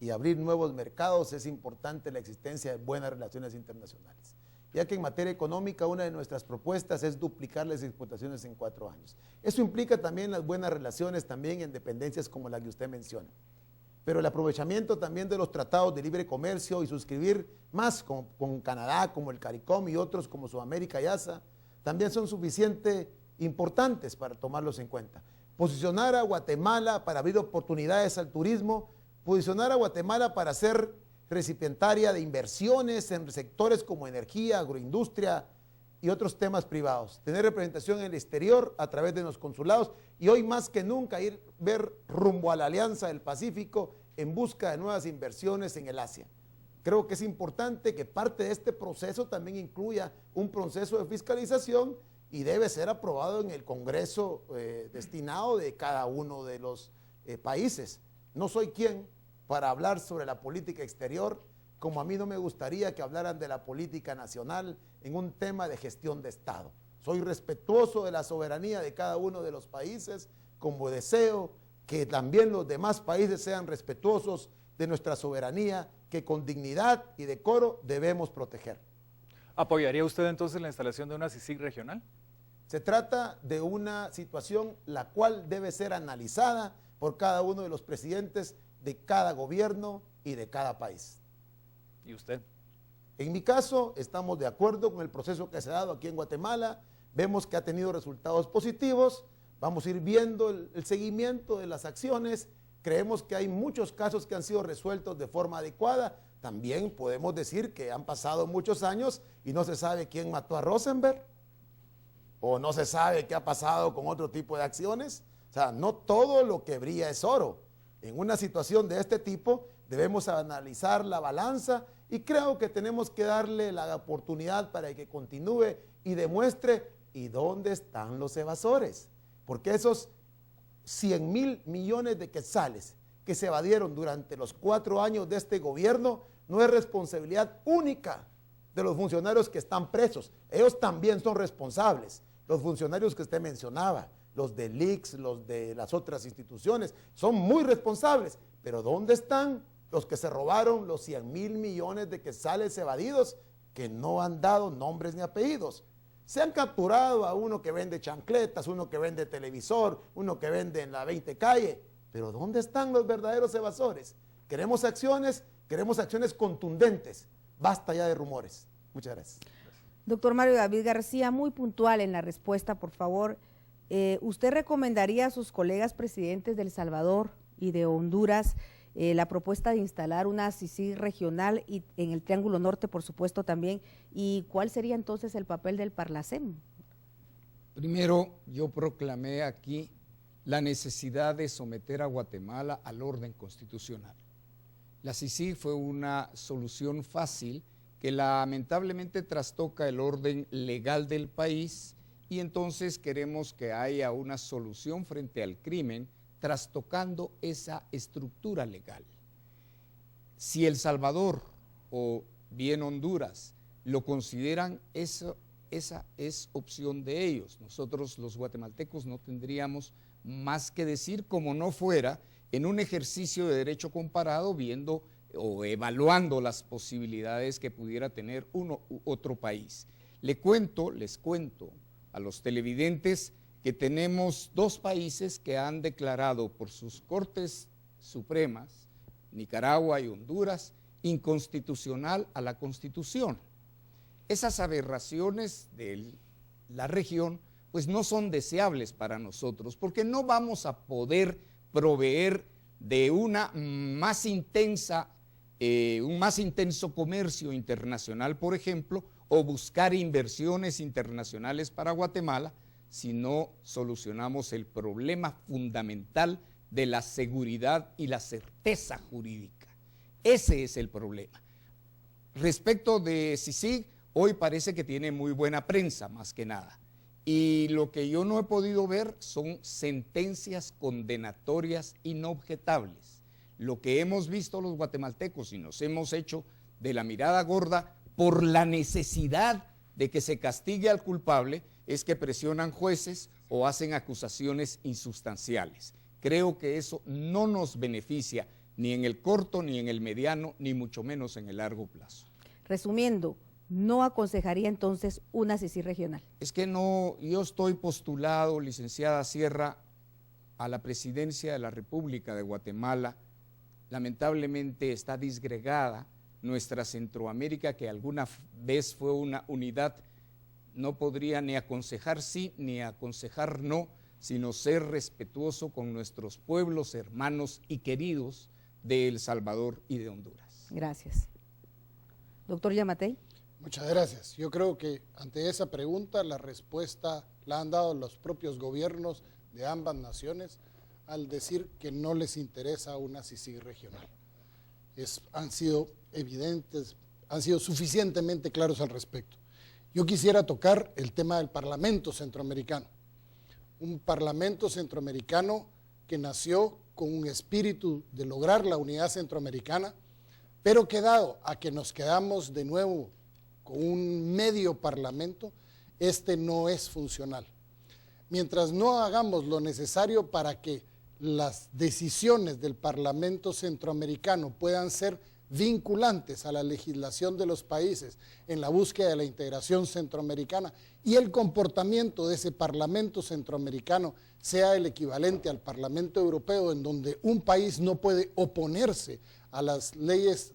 y abrir nuevos mercados es importante la existencia de buenas relaciones internacionales, ya que en materia económica una de nuestras propuestas es duplicar las exportaciones en 4 años. Eso implica también las buenas relaciones también en dependencias como la que usted menciona. Pero el aprovechamiento también de los tratados de libre comercio y suscribir más con Canadá, como el CARICOM y otros como Sudamérica y ASA, también son suficientemente importantes para tomarlos en cuenta. Posicionar a Guatemala para abrir oportunidades al turismo, posicionar a Guatemala para ser recipientaria de inversiones en sectores como energía, agroindustria y otros temas privados, tener representación en el exterior a través de los consulados y hoy más que nunca ver rumbo a la Alianza del Pacífico en busca de nuevas inversiones en el Asia. Creo que es importante que parte de este proceso también incluya un proceso de fiscalización y debe ser aprobado en el Congreso destinado de cada uno de los países. No soy quien para hablar sobre la política exterior, como a mí no me gustaría que hablaran de la política nacional en un tema de gestión de Estado. Soy respetuoso de la soberanía de cada uno de los países, como deseo que también los demás países sean respetuosos de nuestra soberanía, que con dignidad y decoro debemos proteger. ¿Apoyaría usted entonces la instalación de una CICIG regional? Se trata de una situación la cual debe ser analizada por cada uno de los presidentes de cada gobierno y de cada país. ¿Y usted? En mi caso, estamos de acuerdo con el proceso que se ha dado aquí en Guatemala, vemos que ha tenido resultados positivos, vamos a ir viendo el seguimiento de las acciones, creemos que hay muchos casos que han sido resueltos de forma adecuada, también podemos decir que han pasado muchos años y no se sabe quién mató a Rosenberg, o no se sabe qué ha pasado con otro tipo de acciones, o sea, no todo lo que brilla es oro. En una situación de este tipo debemos analizar la balanza y creo que tenemos que darle la oportunidad para que continúe y demuestre y dónde están los evasores. Porque esos 100,000 millones de quetzales que se evadieron durante los 4 años de este gobierno no es responsabilidad única de los funcionarios que están presos. Ellos también son responsables. Los funcionarios que usted mencionaba, los del ICS, los de las otras instituciones, son muy responsables. Pero ¿dónde están los que se robaron los 100,000 millones de quetzales evadidos que no han dado nombres ni apellidos? Se han capturado a uno que vende chancletas, uno que vende televisor, uno que vende en la 20 calle. Pero ¿dónde están los verdaderos evasores? Queremos acciones contundentes. Basta ya de rumores. Muchas gracias. Doctor Mario David García, muy puntual en la respuesta, por favor. ¿Usted recomendaría a sus colegas presidentes de El Salvador y de Honduras la propuesta de instalar una CICIG regional y en el Triángulo Norte, por supuesto, también? ¿Y cuál sería entonces el papel del Parlacén? Primero, yo proclamé aquí la necesidad de someter a Guatemala al orden constitucional. La CICIG fue una solución fácil que lamentablemente trastoca el orden legal del país y entonces queremos que haya una solución frente al crimen trastocando esa estructura legal. Si El Salvador o bien Honduras lo consideran, esa es opción de ellos. Nosotros los guatemaltecos no tendríamos más que decir, como no fuera en un ejercicio de derecho comparado, viendo o evaluando las posibilidades que pudiera tener uno u otro país. Les cuento a los televidentes que tenemos dos países que han declarado por sus cortes supremas, Nicaragua y Honduras, inconstitucional a la Constitución. Esas aberraciones de la región pues no son deseables para nosotros, porque no vamos a poder proveer de un más intenso comercio internacional, por ejemplo, o buscar inversiones internacionales para Guatemala si no solucionamos el problema fundamental de la seguridad y la certeza jurídica. Ese es el problema. Respecto de CICIG, hoy parece que tiene muy buena prensa, más que nada. Y lo que yo no he podido ver son sentencias condenatorias inobjetables. Lo que hemos visto los guatemaltecos y nos hemos hecho de la mirada gorda por la necesidad de que se castigue al culpable es que presionan jueces o hacen acusaciones insustanciales. Creo que eso no nos beneficia ni en el corto, ni en el mediano, ni mucho menos en el largo plazo. Resumiendo, ¿no aconsejaría entonces una CICIG regional? Es que no, yo estoy postulado, licenciada Sierra, a la presidencia de la República de Guatemala. Lamentablemente está disgregada nuestra Centroamérica, que alguna vez fue una unidad. No podría ni aconsejar sí ni aconsejar no, sino ser respetuoso con nuestros pueblos, hermanos y queridos de El Salvador y de Honduras. Gracias. Doctor Yamatei. Muchas gracias. Yo creo que ante esa pregunta la respuesta la han dado los propios gobiernos de ambas naciones al decir que no les interesa una CICIG regional. Han sido evidentes, han sido suficientemente claros al respecto. Yo quisiera tocar el tema del Parlamento Centroamericano. Un Parlamento Centroamericano que nació con un espíritu de lograr la unidad centroamericana, pero que dado a que nos quedamos de nuevo con un medio parlamento, este no es funcional. Mientras no hagamos lo necesario para que las decisiones del Parlamento Centroamericano puedan ser vinculantes a la legislación de los países en la búsqueda de la integración centroamericana y el comportamiento de ese Parlamento Centroamericano sea el equivalente al Parlamento Europeo, en donde un país no puede oponerse a las leyes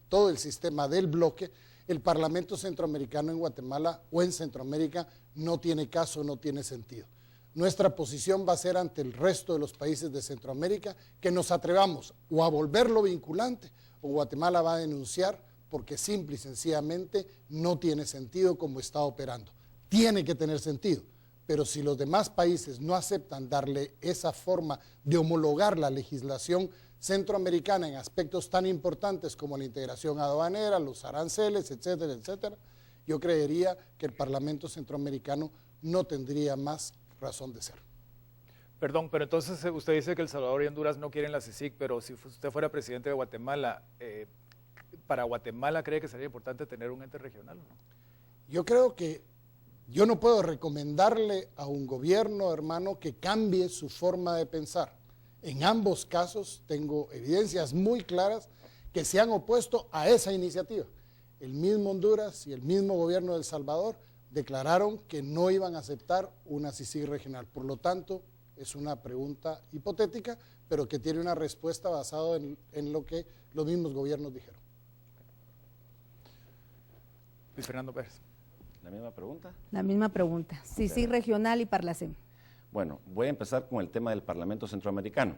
todo el sistema del bloque, el Parlamento Centroamericano en Guatemala o en Centroamérica no tiene caso, no tiene sentido. Nuestra posición va a ser ante el resto de los países de Centroamérica que nos atrevamos o a volverlo vinculante o Guatemala va a denunciar porque simple y sencillamente no tiene sentido como está operando. Tiene que tener sentido, pero si los demás países no aceptan darle esa forma de homologar la legislación centroamericana en aspectos tan importantes como la integración aduanera, los aranceles, etcétera, etcétera, yo creería que el Parlamento Centroamericano no tendría más razón de ser. Perdón, pero entonces usted dice que El Salvador y Honduras no quieren la CICIG, pero si usted fuera presidente de Guatemala, ¿para Guatemala cree que sería importante tener un ente regional o no? Yo creo que yo no puedo recomendarle a un gobierno, hermano, que cambie su forma de pensar. En ambos casos tengo evidencias muy claras que se han opuesto a esa iniciativa. El mismo Honduras y el mismo gobierno de El Salvador declararon que no iban a aceptar una CICIG regional. Por lo tanto, es una pregunta hipotética, pero que tiene una respuesta basada en lo que los mismos gobiernos dijeron. Luis Fernando Pérez. ¿La misma pregunta? La misma pregunta. CICIG regional y Parlacén. Bueno, voy a empezar con el tema del Parlamento Centroamericano.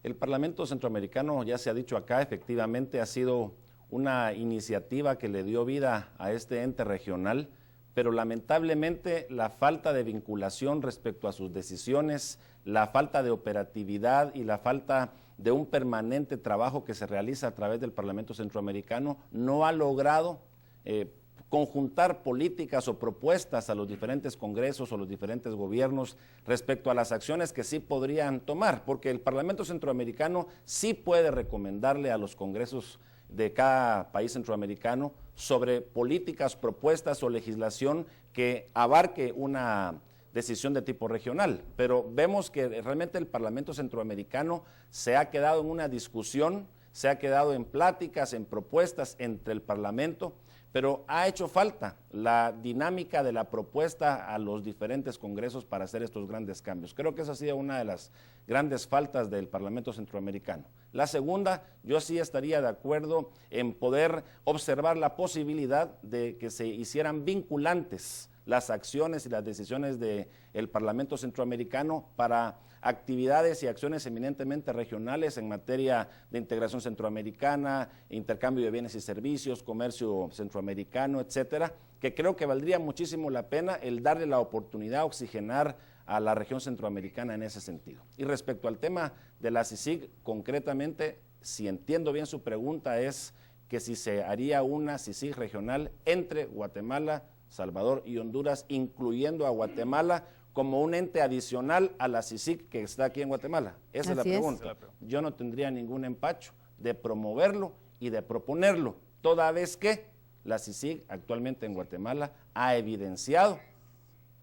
El Parlamento Centroamericano, ya se ha dicho acá, efectivamente ha sido una iniciativa que le dio vida a este ente regional, pero lamentablemente la falta de vinculación respecto a sus decisiones, la falta de operatividad y la falta de un permanente trabajo que se realiza a través del Parlamento Centroamericano no ha logrado conjuntar políticas o propuestas a los diferentes congresos o los diferentes gobiernos respecto a las acciones que sí podrían tomar, porque el Parlamento Centroamericano sí puede recomendarle a los congresos de cada país centroamericano sobre políticas, propuestas o legislación que abarque una decisión de tipo regional, pero vemos que realmente el Parlamento Centroamericano se ha quedado en una discusión, se ha quedado en pláticas, en propuestas entre el Parlamento, pero ha hecho falta la dinámica de la propuesta a los diferentes congresos para hacer estos grandes cambios. Creo que esa ha sido una de las grandes faltas del Parlamento Centroamericano. La segunda, yo sí estaría de acuerdo en poder observar la posibilidad de que se hicieran vinculantes las acciones y las decisiones del Parlamento Centroamericano para actividades y acciones eminentemente regionales en materia de integración centroamericana, intercambio de bienes y servicios, comercio centroamericano, etcétera, que creo que valdría muchísimo la pena el darle la oportunidad a oxigenar a la región centroamericana en ese sentido. Y respecto al tema de la CICIG, concretamente, si entiendo bien su pregunta, es que si se haría una CICIG regional entre Guatemala, Salvador y Honduras, incluyendo a Guatemala como un ente adicional a la CICIG que está aquí en Guatemala. Esa es la pregunta. Yo no tendría ningún empacho de promoverlo y de proponerlo, toda vez que la CICIG actualmente en Guatemala ha evidenciado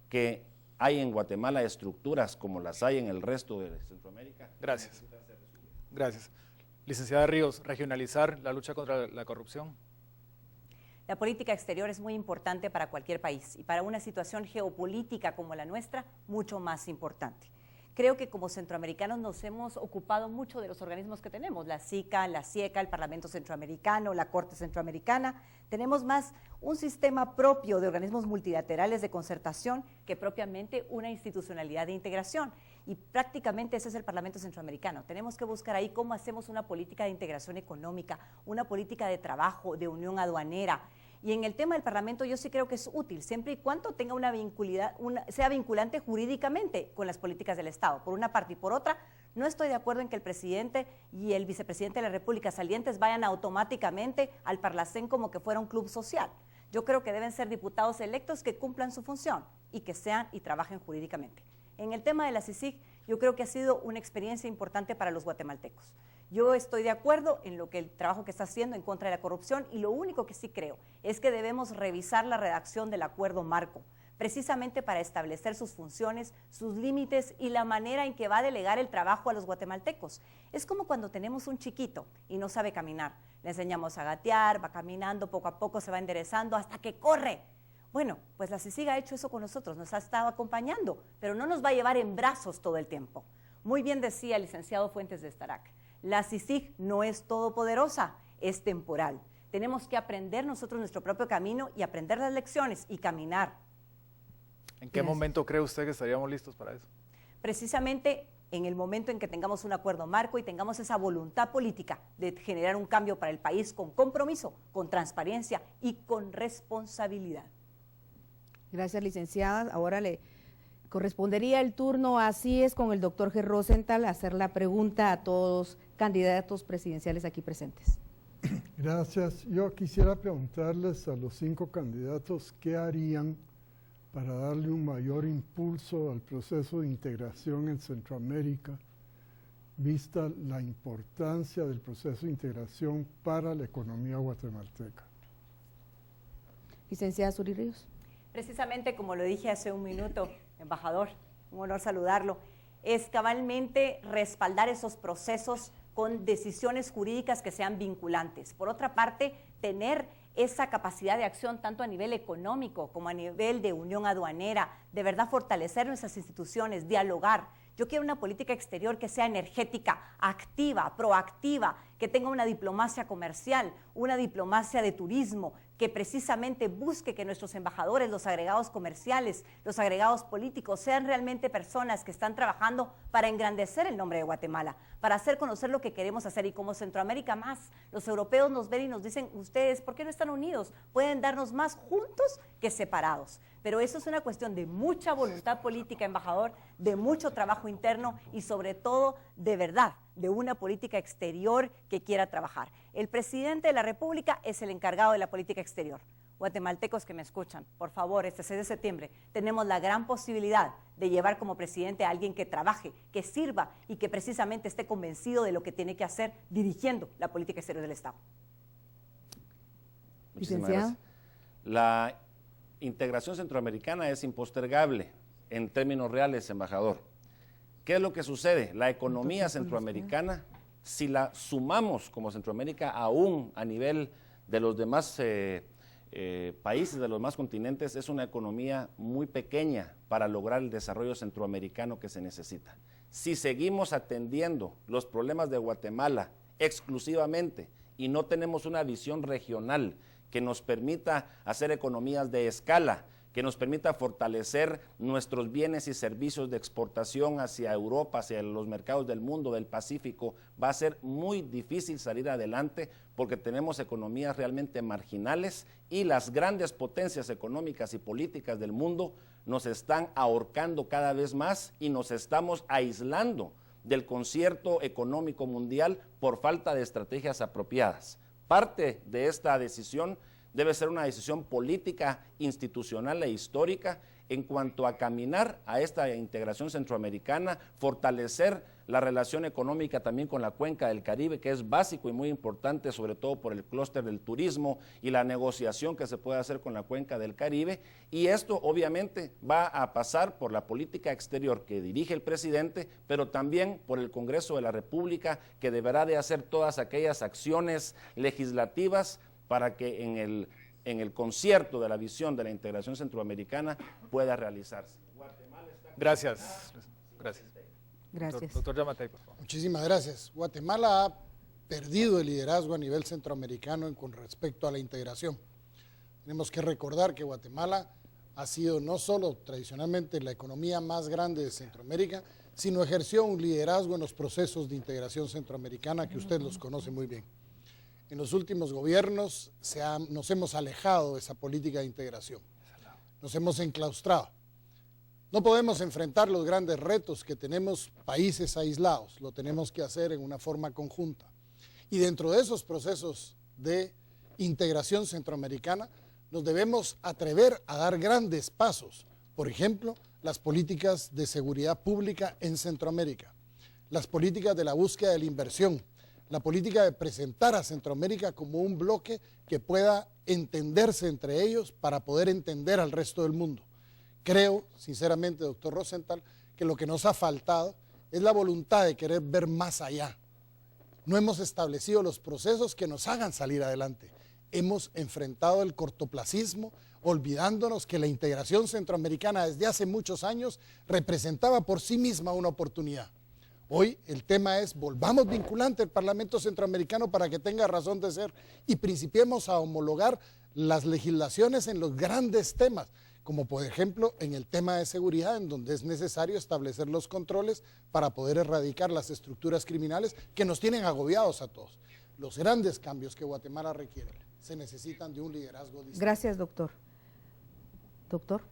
que hay en Guatemala estructuras como las hay en el resto de Centroamérica. Gracias. Gracias. Licenciada Ríos, regionalizar la lucha contra la corrupción. La política exterior es muy importante para cualquier país y para una situación geopolítica como la nuestra, mucho más importante. Creo que como centroamericanos nos hemos ocupado mucho de los organismos que tenemos, la SICA, la CIECA, el Parlamento Centroamericano, la Corte Centroamericana. Tenemos más un sistema propio de organismos multilaterales de concertación que propiamente una institucionalidad de integración. Y prácticamente ese es el Parlamento Centroamericano. Tenemos que buscar ahí cómo hacemos una política de integración económica, una política de trabajo, de unión aduanera. Y en el tema del Parlamento yo sí creo que es útil, siempre y cuando tenga una sea vinculante jurídicamente con las políticas del Estado, por una parte, y por otra, no estoy de acuerdo en que el presidente y el vicepresidente de la República salientes vayan automáticamente al Parlacén como que fuera un club social. Yo creo que deben ser diputados electos que cumplan su función y que sean y trabajen jurídicamente. En el tema de la CICIG, yo creo que ha sido una experiencia importante para los guatemaltecos. Yo estoy de acuerdo en lo que el trabajo que está haciendo en contra de la corrupción y lo único que sí creo es que debemos revisar la redacción del acuerdo marco, precisamente para establecer sus funciones, sus límites y la manera en que va a delegar el trabajo a los guatemaltecos. Es como cuando tenemos un chiquito y no sabe caminar. Le enseñamos a gatear, va caminando, poco a poco se va enderezando hasta que corre. Bueno, pues la CICIG ha hecho eso con nosotros, nos ha estado acompañando, pero no nos va a llevar en brazos todo el tiempo. Muy bien decía el licenciado Fuentes de Estarac, la CICIG no es todopoderosa, es temporal. Tenemos que aprender nosotros nuestro propio camino y aprender las lecciones y caminar. ¿En qué momento cree usted que estaríamos listos para eso? Precisamente en el momento en que tengamos un acuerdo marco y tengamos esa voluntad política de generar un cambio para el país con compromiso, con transparencia y con responsabilidad. Gracias, licenciada. Ahora le correspondería el turno, así es, con el doctor G. Rosenthal, hacer la pregunta a todos candidatos presidenciales aquí presentes. Gracias. Yo quisiera preguntarles a los 5 candidatos qué harían para darle un mayor impulso al proceso de integración en Centroamérica, vista la importancia del proceso de integración para la economía guatemalteca. Licenciada Suri Ríos. Precisamente como lo dije hace un minuto, embajador, un honor saludarlo, es cabalmente respaldar esos procesos con decisiones jurídicas que sean vinculantes. Por otra parte, tener esa capacidad de acción tanto a nivel económico como a nivel de unión aduanera, de verdad fortalecer nuestras instituciones, dialogar. Yo quiero una política exterior que sea energética, activa, proactiva, que tenga una diplomacia comercial, una diplomacia de turismo, que precisamente busque que nuestros embajadores, los agregados comerciales, los agregados políticos, sean realmente personas que están trabajando para engrandecer el nombre de Guatemala, para hacer conocer lo que queremos hacer. Y como Centroamérica más, los europeos nos ven y nos dicen, ustedes, ¿por qué no están unidos? Pueden darnos más juntos que separados. Pero eso es una cuestión de mucha voluntad política, embajador, de mucho trabajo interno y sobre todo, de verdad, de una política exterior que quiera trabajar. El presidente de la República es el encargado de la política exterior. Guatemaltecos que me escuchan, por favor, este 6 de septiembre tenemos la gran posibilidad de llevar como presidente a alguien que trabaje, que sirva y que precisamente esté convencido de lo que tiene que hacer dirigiendo la política exterior del Estado. Muchísimas Licenciado. gracias. La integración centroamericana es impostergable en términos reales, embajador. ¿Qué es lo que sucede? La economía centroamericana, si la sumamos como Centroamérica aún a nivel de los demás países, de los demás continentes, es una economía muy pequeña para lograr el desarrollo centroamericano que se necesita. Si seguimos atendiendo los problemas de Guatemala exclusivamente y no tenemos una visión regional que nos permita hacer economías de escala, que nos permita fortalecer nuestros bienes y servicios de exportación hacia Europa, hacia los mercados del mundo, del Pacífico, va a ser muy difícil salir adelante porque tenemos economías realmente marginales y las grandes potencias económicas y políticas del mundo nos están ahorcando cada vez más y nos estamos aislando del concierto económico mundial por falta de estrategias apropiadas. Parte de esta decisión debe ser una decisión política, institucional e histórica en cuanto a caminar a esta integración centroamericana, fortalecer la relación económica también con la cuenca del Caribe, que es básico y muy importante, sobre todo por el clúster del turismo y la negociación que se puede hacer con la cuenca del Caribe. Y esto obviamente va a pasar por la política exterior que dirige el presidente, pero también por el Congreso de la República, que deberá de hacer todas aquellas acciones legislativas para que en el concierto de la visión de la integración centroamericana pueda realizarse. Gracias. Gracias. Gracias. Doctor Yamatei, por favor. Muchísimas gracias. Guatemala ha perdido el liderazgo a nivel centroamericano con respecto a la integración. Tenemos que recordar que Guatemala ha sido no solo tradicionalmente la economía más grande de Centroamérica, sino ejerció un liderazgo en los procesos de integración centroamericana que usted los conoce muy bien. En los últimos gobiernos nos hemos alejado de esa política de integración, nos hemos enclaustrado. No podemos enfrentar los grandes retos que tenemos países aislados, lo tenemos que hacer en una forma conjunta. Y dentro de esos procesos de integración centroamericana, nos debemos atrever a dar grandes pasos. Por ejemplo, las políticas de seguridad pública en Centroamérica, las políticas de la búsqueda de la inversión, la política de presentar a Centroamérica como un bloque que pueda entenderse entre ellos para poder entender al resto del mundo. Creo, sinceramente, doctor Rosenthal, que lo que nos ha faltado es la voluntad de querer ver más allá. No hemos establecido los procesos que nos hagan salir adelante. Hemos enfrentado el cortoplacismo, olvidándonos que la integración centroamericana desde hace muchos años representaba por sí misma una oportunidad. Hoy el tema es, volvamos vinculante el Parlamento Centroamericano para que tenga razón de ser y principiemos a homologar las legislaciones en los grandes temas, como por ejemplo en el tema de seguridad, en donde es necesario establecer los controles para poder erradicar las estructuras criminales que nos tienen agobiados a todos. Los grandes cambios que Guatemala requiere se necesitan de un liderazgo distinto. Gracias, doctor. Doctor.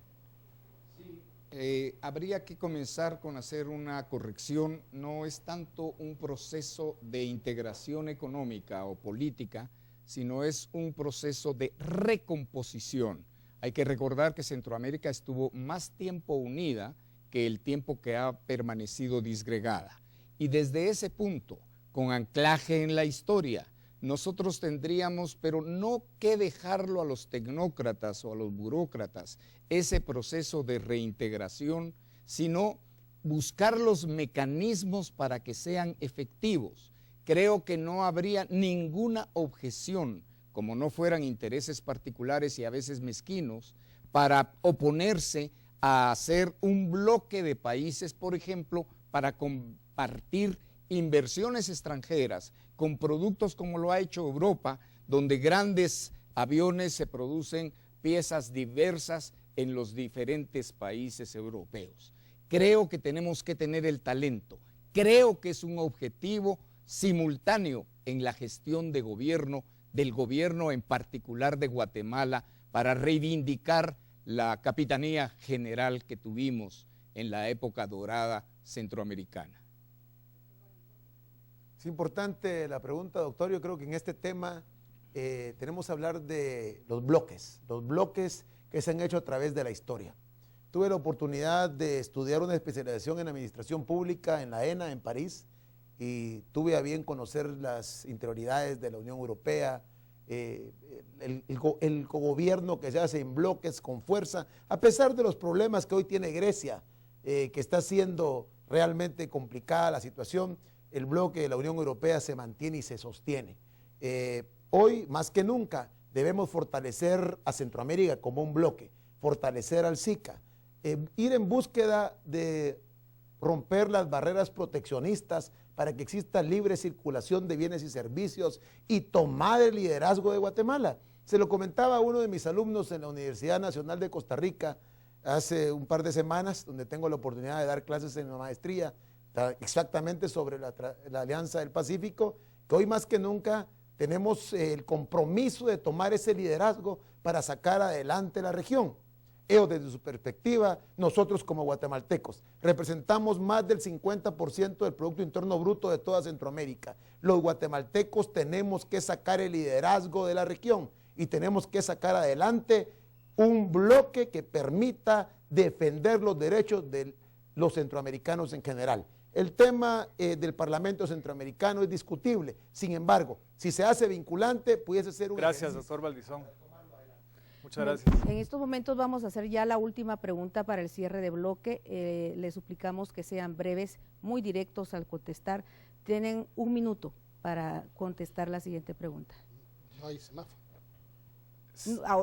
Habría que comenzar con hacer una corrección. No es tanto un proceso de integración económica o política, sino es un proceso de recomposición. Hay que recordar que Centroamérica estuvo más tiempo unida que el tiempo que ha permanecido disgregada. Y desde ese punto, con anclaje en la historia, nosotros tendríamos, pero no que dejarlo a los tecnócratas o a los burócratas, ese proceso de reintegración, sino buscar los mecanismos para que sean efectivos. Creo que no habría ninguna objeción, como no fueran intereses particulares y a veces mezquinos, para oponerse a hacer un bloque de países, por ejemplo, para compartir inversiones extranjeras con productos como lo ha hecho Europa, donde grandes aviones se producen piezas diversas en los diferentes países europeos. Creo que tenemos que tener el talento, creo que es un objetivo simultáneo en la gestión de gobierno, del gobierno en particular de Guatemala, para reivindicar la capitanía general que tuvimos en la época dorada centroamericana. Es importante la pregunta, doctor. Yo creo que en este tema tenemos que hablar de los bloques que se han hecho a través de la historia. Tuve la oportunidad de estudiar una especialización en administración pública en la ENA, en París, y tuve a bien conocer las interioridades de la Unión Europea, el gobierno que se hace en bloques con fuerza, a pesar de los problemas que hoy tiene Grecia, que está siendo realmente complicada la situación, el bloque de la Unión Europea se mantiene y se sostiene. Hoy, más que nunca, debemos fortalecer a Centroamérica como un bloque, fortalecer al SICA, ir en búsqueda de romper las barreras proteccionistas para que exista libre circulación de bienes y servicios y tomar el liderazgo de Guatemala. Se lo comentaba a uno de mis alumnos en la Universidad Nacional de Costa Rica hace un par de semanas, donde tengo la oportunidad de dar clases en la maestría, exactamente sobre la Alianza del Pacífico, que hoy más que nunca tenemos el compromiso de tomar ese liderazgo para sacar adelante la región. Ellos desde su perspectiva, nosotros como guatemaltecos, representamos más del 50% del Producto Interno Bruto de toda Centroamérica. Los guatemaltecos tenemos que sacar el liderazgo de la región y tenemos que sacar adelante un bloque que permita defender los derechos de los centroamericanos en general. El tema del Parlamento Centroamericano es discutible, sin embargo, si se hace vinculante, pudiese ser un... Gracias, doctor Valdizón. Muchas gracias. En estos momentos vamos a hacer ya la última pregunta para el cierre de bloque. Les suplicamos que sean breves, muy directos al contestar. Tienen 1 minuto para contestar la siguiente pregunta. No hay semáforo.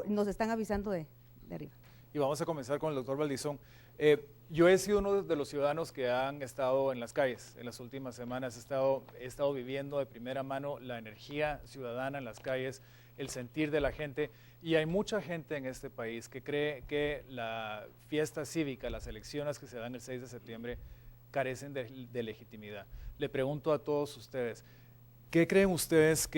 Nos están avisando de arriba. Y vamos a comenzar con el doctor Valdizón. Yo he sido uno de los ciudadanos que han estado en las calles en las últimas semanas. He estado viviendo de primera mano la energía ciudadana en las calles, el sentir de la gente, y hay mucha gente en este país que cree que la fiesta cívica, las elecciones que se dan el 6 de septiembre, carecen de legitimidad. Le pregunto a todos ustedes, ¿qué creen ustedes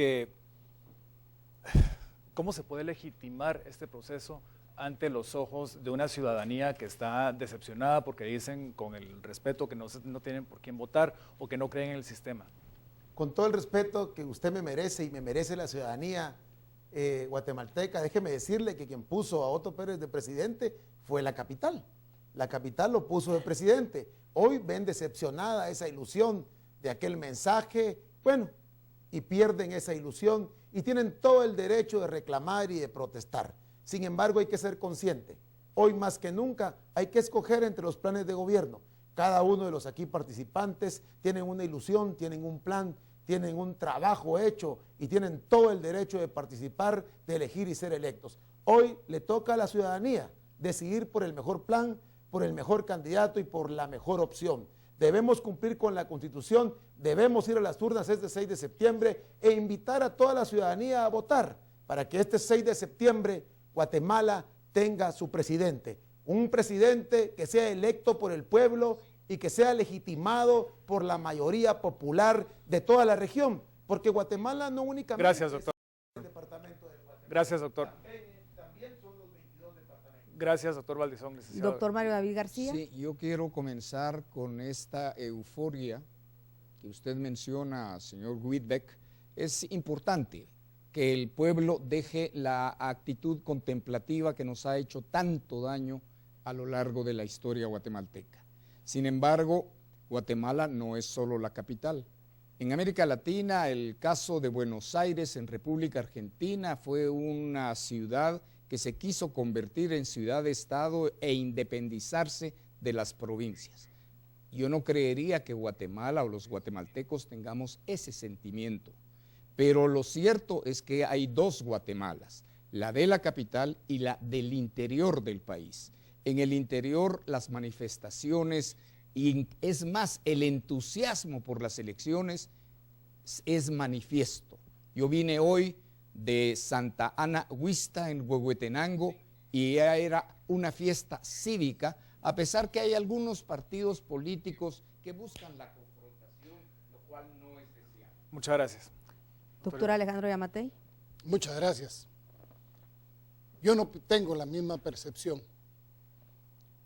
cómo se puede legitimar este proceso ante los ojos de una ciudadanía que está decepcionada porque dicen con el respeto que no tienen por quién votar o que no creen en el sistema? Con todo el respeto que usted me merece y me merece la ciudadanía guatemalteca, déjeme decirle que quien puso a Otto Pérez de presidente fue la capital. La capital lo puso de presidente. Hoy ven decepcionada esa ilusión de aquel mensaje, bueno, y pierden esa ilusión y tienen todo el derecho de reclamar y de protestar. Sin embargo, hay que ser consciente. Hoy más que nunca hay que escoger entre los planes de gobierno. Cada uno de los aquí participantes tienen una ilusión, tienen un plan, tienen un trabajo hecho y tienen todo el derecho de participar, de elegir y ser electos. Hoy le toca a la ciudadanía decidir por el mejor plan, por el mejor candidato y por la mejor opción. Debemos cumplir con la Constitución, debemos ir a las urnas este 6 de septiembre e invitar a toda la ciudadanía a votar para que este 6 de septiembre Guatemala tenga su presidente. Un presidente que sea electo por el pueblo y que sea legitimado por la mayoría popular de toda la región, porque Guatemala no únicamente... Gracias, doctor. Gracias, doctor. También son los 22 departamentos. Gracias, doctor Valdizón, licenciado. Doctor Mario David García. Sí, yo quiero comenzar con esta euforia que usted menciona, señor Whitbeck. Es importante que el pueblo deje la actitud contemplativa que nos ha hecho tanto daño a lo largo de la historia guatemalteca. Sin embargo, Guatemala no es solo la capital. En América Latina, el caso de Buenos Aires en República Argentina fue una ciudad que se quiso convertir en ciudad-estado e independizarse de las provincias. Yo no creería que Guatemala o los guatemaltecos tengamos ese sentimiento, pero lo cierto es que hay dos Guatemalas, la de la capital y la del interior del país. En el interior las manifestaciones y es más el entusiasmo por las elecciones es manifiesto. Yo vine hoy de Santa Ana Huista en Huehuetenango y ya era una fiesta cívica, a pesar que hay algunos partidos políticos que buscan la confrontación, lo cual no es deseable. Muchas gracias. Doctor Alejandro Yamatei. Muchas gracias. Yo no tengo la misma percepción.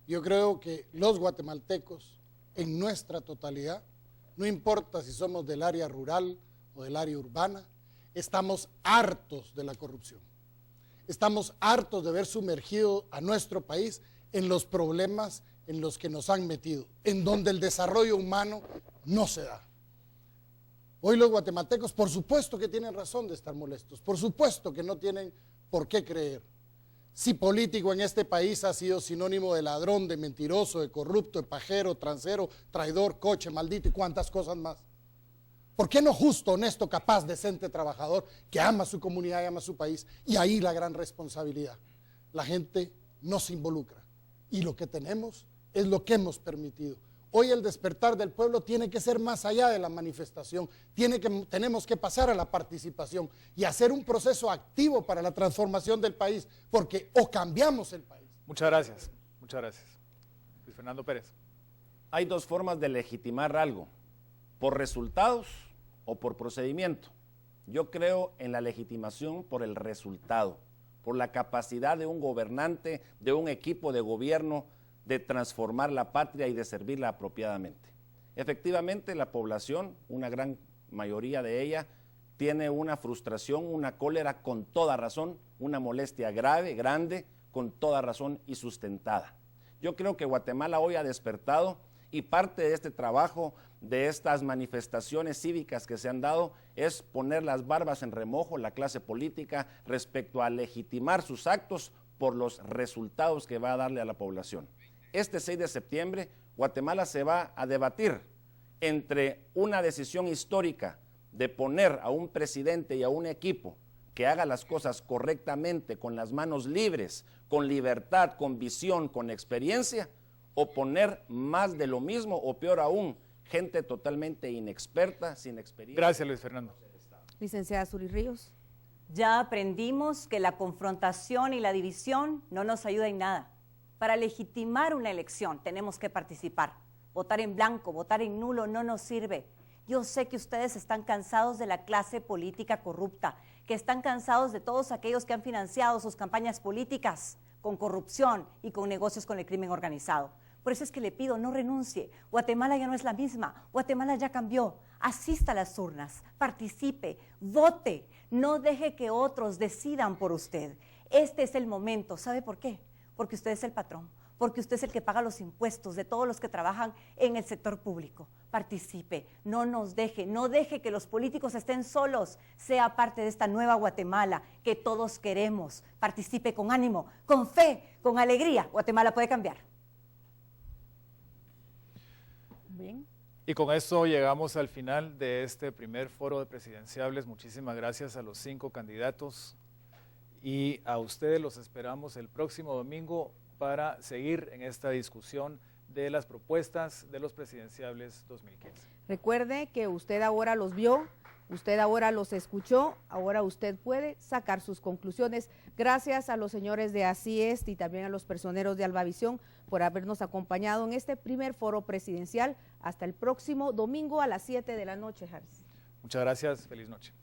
Yo creo que los guatemaltecos, en nuestra totalidad, no importa si somos del área rural o del área urbana, estamos hartos de la corrupción. Estamos hartos de ver sumergido a nuestro país en los problemas en los que nos han metido, en donde el desarrollo humano no se da. Hoy los guatemaltecos, por supuesto que tienen razón de estar molestos, por supuesto que no tienen por qué creer. Si político en este país ha sido sinónimo de ladrón, de mentiroso, de corrupto, de pajero, transero, traidor, coche, maldito y cuantas cosas más. ¿Por qué no justo, honesto, capaz, decente, trabajador, que ama a su comunidad y ama a su país? Y ahí la gran responsabilidad. La gente no se involucra. Y lo que tenemos es lo que hemos permitido. Hoy el despertar del pueblo tiene que ser más allá de la manifestación, tenemos que pasar a la participación y hacer un proceso activo para la transformación del país, porque o cambiamos el país. Muchas gracias, muchas gracias. Luis Fernando Pérez. Hay dos formas de legitimar algo, por resultados o por procedimiento. Yo creo en la legitimación por el resultado, por la capacidad de un gobernante, de un equipo de gobierno, de transformar la patria y de servirla apropiadamente. Efectivamente, la población, una gran mayoría de ella, tiene una frustración, una cólera con toda razón, una molestia grave, grande, con toda razón y sustentada. Yo creo que Guatemala hoy ha despertado y parte de este trabajo, de estas manifestaciones cívicas que se han dado, es poner las barbas en remojo la clase política respecto a legitimar sus actos por los resultados que va a darle a la población. Este 6 de septiembre, Guatemala se va a debatir entre una decisión histórica de poner a un presidente y a un equipo que haga las cosas correctamente, con las manos libres, con libertad, con visión, con experiencia, o poner más de lo mismo, o peor aún, gente totalmente inexperta, sin experiencia. Gracias, Luis Fernando. Licenciada Suri Ríos. Ya aprendimos que la confrontación y la división no nos ayuda en nada. Para legitimar una elección tenemos que participar. Votar en blanco, votar en nulo no nos sirve. Yo sé que ustedes están cansados de la clase política corrupta, que están cansados de todos aquellos que han financiado sus campañas políticas con corrupción y con negocios con el crimen organizado. Por eso es que le pido, no renuncie. Guatemala ya no es la misma. Guatemala ya cambió. Asista a las urnas, participe, vote. No deje que otros decidan por usted. Este es el momento. ¿Sabe por qué? Porque usted es el patrón, porque usted es el que paga los impuestos de todos los que trabajan en el sector público. Participe, no nos deje, no deje que los políticos estén solos. Sea parte de esta nueva Guatemala que todos queremos. Participe con ánimo, con fe, con alegría. Guatemala puede cambiar. Bien. Y con esto llegamos al final de este primer foro de presidenciables. Muchísimas gracias a los 5 candidatos y a ustedes los esperamos el próximo domingo para seguir en esta discusión de las propuestas de los presidenciables 2015. Recuerde que usted ahora los vio, usted ahora los escuchó, ahora usted puede sacar sus conclusiones. Gracias a los señores de ACIEST y también a los personeros de Albavisión por habernos acompañado en este primer foro presidencial. Hasta el próximo domingo a las 7 de la noche, Harris. Muchas gracias, feliz noche.